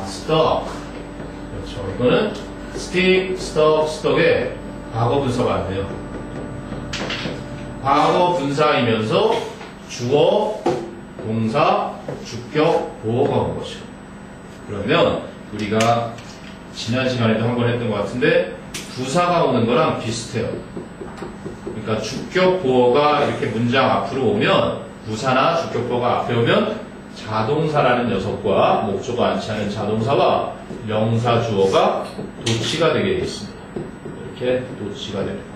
stuck. 그렇죠. 이거는 stick, stuck의 과거 분사가 안 돼요. 과거 분사이면서 주어, 동사, 주격, 보어가 온 거죠. 그러면 우리가 지난 시간에도 한번 했던 것 같은데 부사가 오는 거랑 비슷해요. 그러니까 주격, 보어가 이렇게 문장 앞으로 오면 부사나 주격, 보어가 앞에 오면 자동사라는 녀석과 목적어 않지 않은 자동사와 명사, 주어가 도치가 되게 되어 있습니다. 이렇게 도치가 됩니다.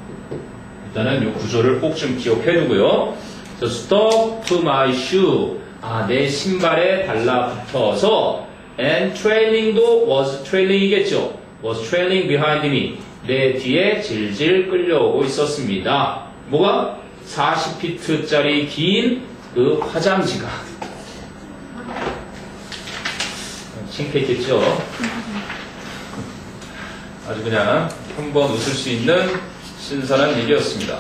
일단은 이 구조를 꼭 좀 기억해 두고요. stuck to my shoe. 내 신발에 달라붙어서 and trailing도 was trailing이겠죠. was trailing behind me. 내 뒤에 질질 끌려오고 있었습니다. 뭐가? 40피트짜리 긴 그 화장지가. 창피했겠죠? 아주 그냥 한번 웃을 수 있는 신선한 얘기였습니다.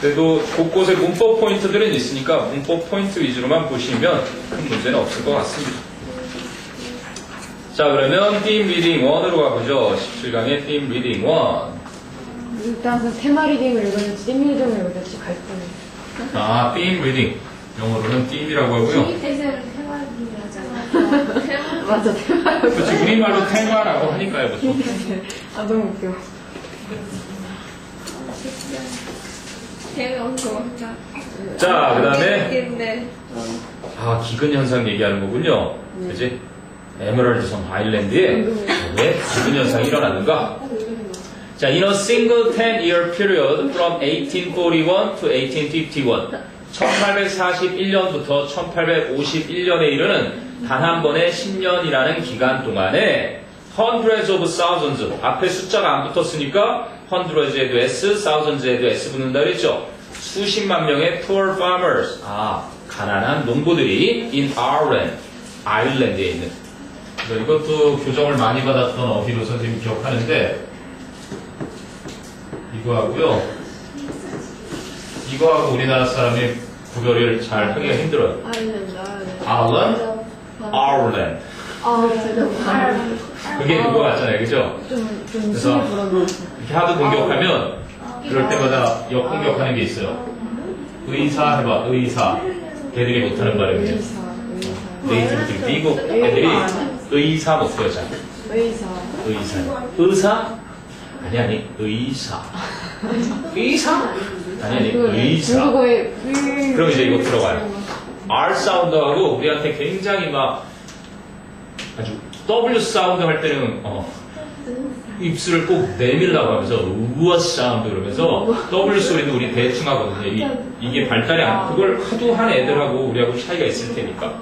그래도 곳곳에 문법 포인트들은 있으니까 문법 포인트 위주로만 보시면 큰 문제는 없을 것 같습니다. 자, 그러면 theme reading 1으로 가보죠. 17강의 theme reading 1. 일단 그 테마 리딩을 읽었는지 theme 리딩을 읽었는지 갈등해. theme reading. 영어로는 theme이라고 하고요. 대세를 테마리딩을 하잖아. 맞아, 테마. 그렇지, 우리말로 테마라고 하니까요, 보통. 너무 웃겨. 재미없는 것 같다. 자, 그 다음에 웃긴데. 기근 현상 얘기하는 거군요. 그지? 에메랄드 섬 아일랜드에 왜 기근 현상이 일어났는가? 자, in a single 10-year period from 1841 to 1851. 1841년부터 1851년에 이르는 단 한 번의 10년이라는 기간 동안에 hundreds of thousands, 앞에 숫자가 안 붙었으니까 hundreds에도 S, thousands에도 S 붙는다 그랬죠? 수십만 명의 poor farmers, 가난한 농부들이 in Ireland, 아일랜드에 있는. 이것도 교정을 많이 받았던 어휘로 선생님이 기억하는데 이거하고요. 이거하고 우리나라 사람이 구별을 잘 하기가 힘들어요. 아일랜드. 그게 그거 같잖아요, 그죠? 좀 그래서 심해 불었나? 이렇게 하도 공격하면 그럴 때마다 역공격하는 게 있어요. 의사 해봐, 의사. 걔들이 못하는 발음이에요. 네이티브들 미국 애들이 의사 못해요, 잘. 의사. 의사? 아니, 의사. 의사? 아니, 의사. 중국어에 그럼 이제 이거 들어가요. R 사운드하고 우리한테 굉장히 막 아주 W 사운드 할 때는 입술을 꼭 내밀라고 하면서 우아 사운드 그러면서 W 소리도 우리 대충 하거든요. 이게 발달이 안, 그걸 하도 한 애들하고 우리하고 차이가 있을 테니까.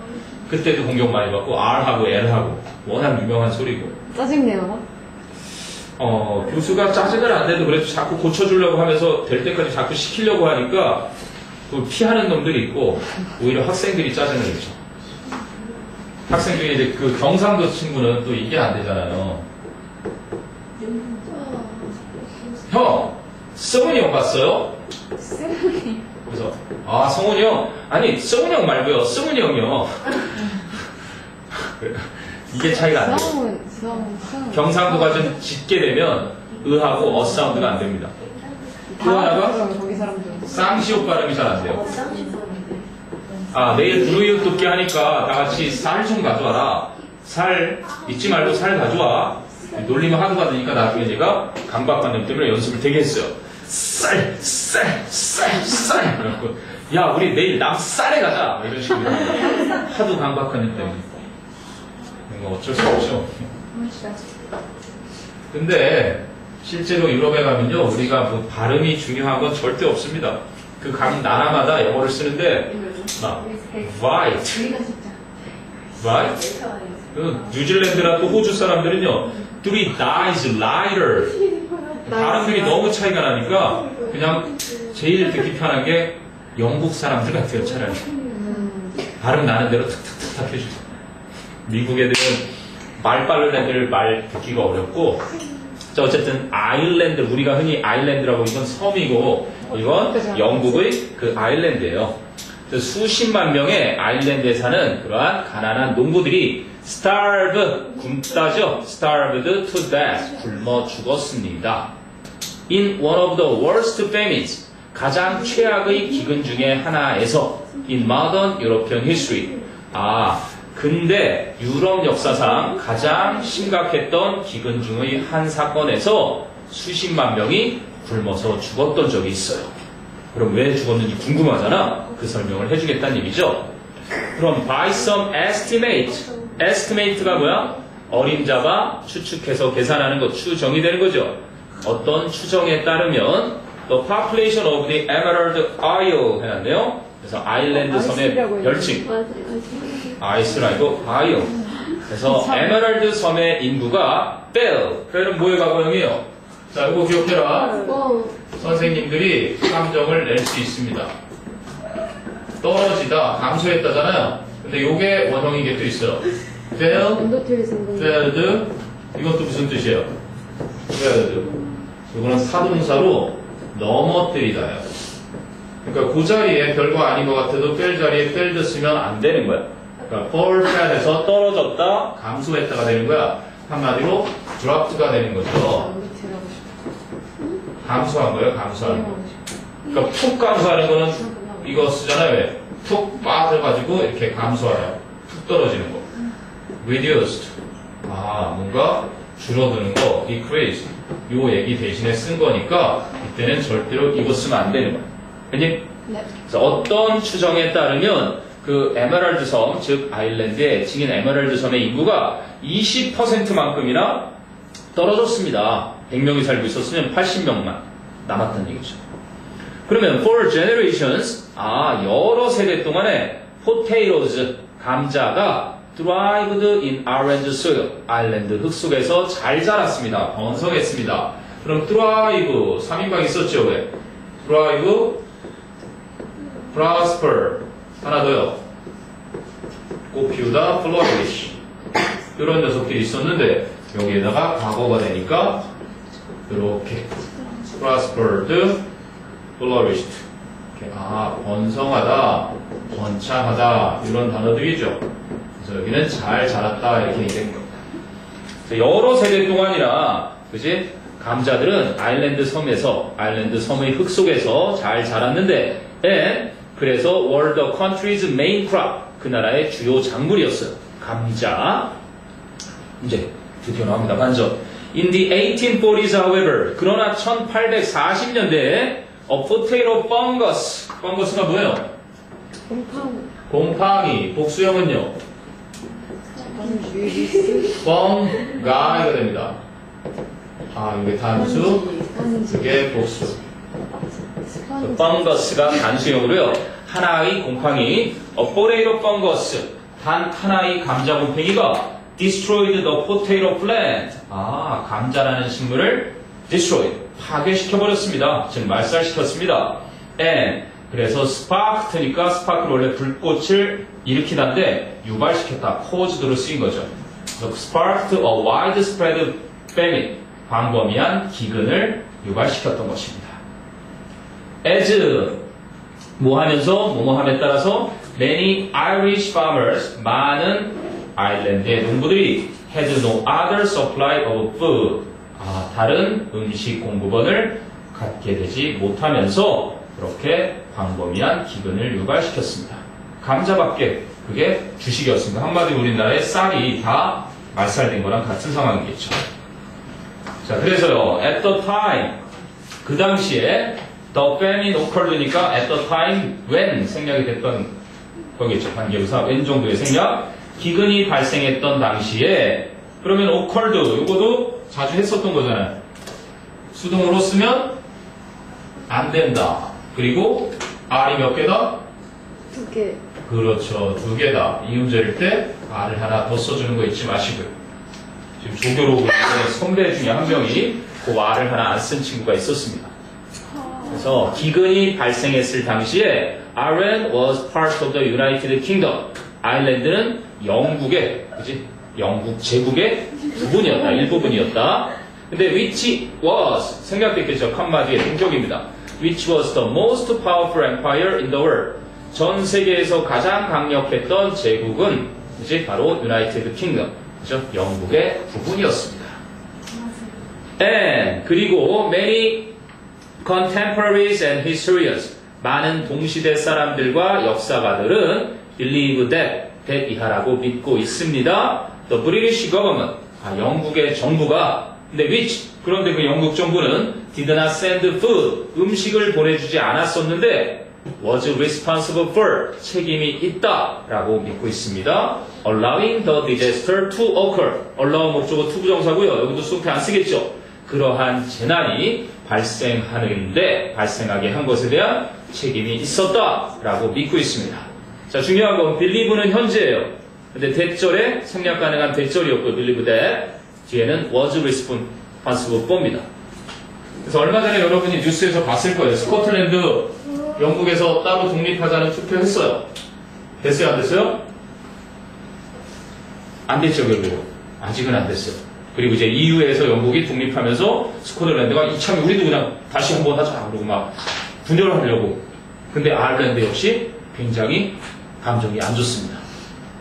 그때도 공격 많이 받고 R하고 L하고 워낙 유명한 소리고. 짜증내요. 교수가 짜증은 안 내도 그래도 자꾸 고쳐주려고 하면서 될 때까지 자꾸 시키려고 하니까 그걸 피하는 놈들이 있고 오히려 학생들이 짜증을 내죠. 학생 중에 이제 그 경상도 친구는 또 이게 안 되잖아요. 형, 성훈이 형 봤어요? 그래서 성훈이 형? 아니 성훈이 형 말고요. 성훈이 형이요. 이게 차이가 안 돼요. 경상도가 좀 짙게 되면 의하고 사운드가 안 됩니다. 또 하나가 쌍시옷 발음이 잘 안 돼요. 내일 브루이웃 돕게 하니까 다 같이 쌀 좀 가져와라. 살 잊지 말고 살 가져와. 놀림을 하도 받으니까 나중에 제가 강박관념 때문에 연습을 되게 했어요. 쌀. 그래갖고 야 우리 내일 남쌀에 가자. 이런 식으로 하도 강박관념 때문에. 이거 어쩔 수 없죠. 근데 실제로 유럽에 가면요 우리가 뭐 발음이 중요한 건 절대 없습니다. 그 각 나라마다 영어를 쓰는데 막 white 그 뉴질랜드나 또 호주 사람들은요 three dies lighter 발음들이 너무 차이가 나니까 그냥 제일 듣기 편한 게 영국 사람들 같아요. 차라리 발음 나는 대로 탁탁탁탁 해주죠. 미국 애들은 말 빠른 애들 말 듣기가 어렵고 자 어쨌든 아일랜드 우리가 흔히 아일랜드라고 이건 섬이고 이건 영국의 그 아일랜드예요. 수십만 명의 아일랜드에 사는 그러한 가난한 농부들이 starve 굶다죠. starved to death 굶어 죽었습니다. in one of the worst famines 가장 최악의 기근 중에 하나에서 in modern European history 근데 유럽 역사상 가장 심각했던 기근 중의 한 사건에서 수십만 명이 굶어서 죽었던 적이 있어요. 그럼 왜 죽었는지 궁금하잖아. 그 설명을 해주겠다는 얘기죠. 그럼 by some estimate가 뭐야? 어림잡아 추측해서 계산하는 것, 추정이 되는 거죠. 어떤 추정에 따르면 the population of the Emerald Isle 해놨네요. 그래서 아일랜드 섬의 별칭 아이스는 아니고 아이어. 그래서 에메랄드 섬의 인구가 벨은 뭐의 과거형이에요? 자 이거 기억해라. 선생님들이 함정을 낼 수 있습니다. 떨어지다 감소했다잖아요. 근데 요게 원형인 게 또 있어요. failed 이건 또 무슨 뜻이에요? failed 이거는 사동사로 넘어뜨리다예요. 그러니까 그 자리에 별거 아닌 것 같아도 fail 자리에 failed 쓰면 안 되는 거야. 그러니까 fall fell에서 떨어졌다 감소했다가 되는 거야. 한마디로 dropped가 되는 거죠. 감소한 거예요. 감소한 거. 그러니까 푹 감소하는 거는 이거 쓰잖아요. 왜? 푹 빠져가지고 이렇게 감소하다. 푹 떨어지는 거. reduced. 뭔가 줄어드는 거. decreased. 요 얘기 대신에 쓴 거니까 이때는 절대로 이거 쓰면 안 되는 거야. 그니? 그래서 어떤 추정에 따르면 그 에메랄드 섬, 즉 아일랜드의 칭인 에메랄드 섬의 인구가 20%만큼이나 떨어졌습니다. 100명이 살고 있었으면 80명만 남았다는 얘기죠. 그러면 for generations, 여러 세대 동안에 potatoes, 감자가 thrived in Ireland soil, 아일랜드 흙 속에서 잘 자랐습니다. 번성했습니다. 그럼 thrive, 3인방 있었죠? 왜? thrive, prosper, 하나 더요. 꽃 피우다, flourish. 이런 녀석들이 있었는데 여기에다가 과거가 되니까 이렇게 prospered, flourished. 이렇게 번성하다, 번창하다 이런 단어들이죠. 그래서 여기는 잘 자랐다 이렇게 얘기된 겁니다. 여러 세대 동안이나 그지 감자들은 아일랜드 섬의 흙 속에서 잘 자랐는데 그래서 were the country's main crop 그 나라의 주요 작물이었어요. 감자. 이제 드디어 나옵니다. 반전. In the 1840s, however, 그러나 1840년대에 a potato fungus, fungus가 뭐예요? 곰팡이. 복수형은요? 펑가이가 됩니다. 이게 단수, 이게 복수. fungus가 단수형으로요. 하나의 곰팡이, a potato fungus, 단 하나의 감자 곰팡이가 destroyed the potato plant. 감자라는 식물을 destroyed, 파괴시켜버렸습니다. 즉 말살시켰습니다. And 그래서 sparked니까 spark를 원래 불꽃을 일으키다인데 유발시켰다, caused,로 쓰인 거죠. So sparked a widespread famine, 광범위한 기근을 유발시켰던 것입니다. As 뭐 하면서 뭐뭐함에 따라서 many Irish farmers, 많은 아일랜드의 농부들이 had no other supply of food, 다른 음식 공급원을 갖게 되지 못하면서 그렇게 광범위한 기근을 유발시켰습니다. 감자밖에 그게 주식이었습니다. 한마디로 우리나라의 쌀이 다 말살된 거랑 같은 상황이겠죠. 자, 그래서요, at the time, 그 당시에 the famine occurred니까 at the time when 생략이 됐던 거겠죠. 관계부사 when 정도의 생략. 기근이 발생했던 당시에 그러면 occurred 이거도 자주 했었던 거잖아요. 수동으로 쓰면 안 된다. 그리고 R이 몇 개다? 2개. 그렇죠. 2개다. 이음절일 때 R을 하나 더 써주는 거 잊지 마시고요. 지금 조교로 선배 중에 한 명이 그 R을 하나 안 쓴 친구가 있었습니다. 그래서 기근이 발생했을 당시에 Ireland was part of the United Kingdom. 아일랜드는 영국의, 그지? 영국 제국의 부분이었다, 일부분이었다. 근데 which was, 생략됐겠죠. 칸마 뒤에 동격입니다. which was the most powerful empire in the world. 전 세계에서 가장 강력했던 제국은, 그지? 바로 United Kingdom. 그죠? 영국의 부분이었습니다. And, 그리고 many contemporaries and historians. 많은 동시대 사람들과 역사가들은 believe that 이하라고 믿고 있습니다. The British government, 영국의 정부가, 근데 which, 그런데 그 영국 정부는 did not send food, 음식을 보내주지 않았었는데 was responsible for, 책임이 있다라고 믿고 있습니다. allowing the disaster to occur, allow 목적어 투부정사고요. 여기도 수업에 안 쓰겠죠. 그러한 재난이 발생하게 한 것에 대한 책임이 있었다라고 믿고 있습니다. 자, 중요한 건 believe는 현재예요. 근데 대절에 생략 가능한 대절이었고 believe that 뒤에는 was responsible for입니다. 그래서 얼마 전에 여러분이 뉴스에서 봤을 거예요. 스코틀랜드 영국에서 따로 독립하자는 투표했어요. 됐어요? 안 됐어요? 안 됐죠, 결국. 아직은 안 됐어요. 그리고 이제 EU에서 영국이 독립하면서 스코틀랜드가 이참에 우리도 그냥 다시 한번 하자 그러고 막 분열을 하려고. 근데 아일랜드 역시 굉장히 감정이 안 좋습니다.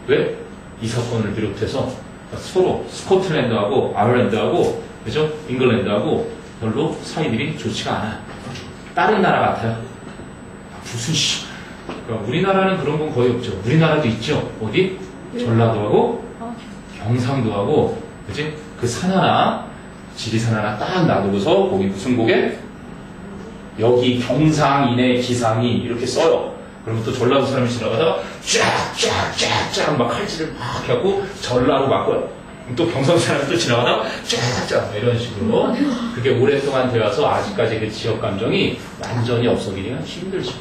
왜? 이 사건을 비롯해서 서로 스코틀랜드하고 아일랜드하고 그죠? 잉글랜드하고 별로 사이들이 좋지가 않아요. 다른 나라 같아요. 무슨 씨. 그러니까 우리나라는 그런 건 거의 없죠. 우리나라도 있죠. 어디? 전라도하고 경상도하고 그지? 그 산 하나, 지리산 하나 딱 놔두고서 거기 무슨 곡에 여기 경상인의 기상이 이렇게 써요. 그러면 또 전라도 사람이 지나가다가 쫙쫙쫙쫙 막 칼질을 막 하고 전라로 바꿔요. 또 경상 사람이 또 지나가다가 쫙쫙 이런 식으로 그게 오랫동안 되어서 아직까지 그 지역 감정이 완전히 없어지기가 힘들죠.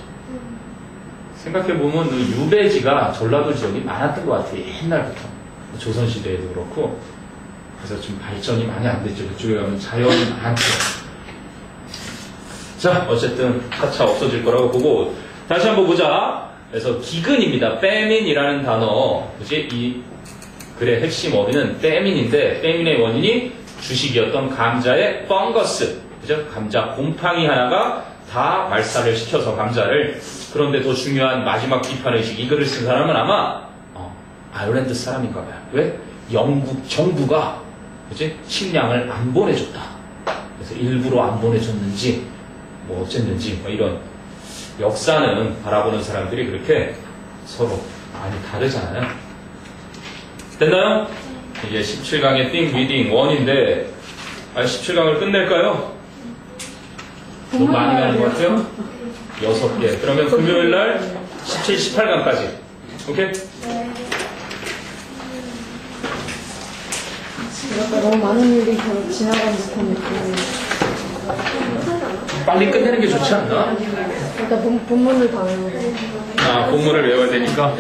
생각해보면 그 유배지가 전라도 지역이 많았던 것 같아요. 옛날부터. 조선시대에도 그렇고. 그래서 좀 발전이 많이 안 됐죠. 그쪽에 가면 자연이 많죠. 자, 어쨌든 차차 없어질 거라고 보고 다시 한번 보자. 그래서 기근입니다. famine이라는 단어. 그지? 이 글의 핵심 어휘는 famine인데 famine의 원인이 주식이었던 감자의 fungus. 그죠? 감자 곰팡이 하나가 다 말살을 시켜서 감자를. 그런데 더 중요한 마지막 비판의식 이 글을 쓴 사람은 아마 아일랜드 사람인가 봐요. 왜? 영국 정부가 그치? 식량을 안 보내줬다. 그래서 일부러 안 보내줬는지 뭐 어쨌는지 뭐 이런 역사는 바라보는 사람들이 그렇게 서로 많이 다르잖아요. 됐나요? 이게 17강의 Think Reading 1인데 17강을 끝낼까요? 너무 많이 가는 것 같아요? 6개. 그러면 금요일날 17, 18강까지. 오케이? 약간 너무 많은 일이 계속 지나간 듯한 느낌이. 빨리 끝내는 게 좋지 않나? 일단 본문을 다 외우고. 본문을 외워야 되니까.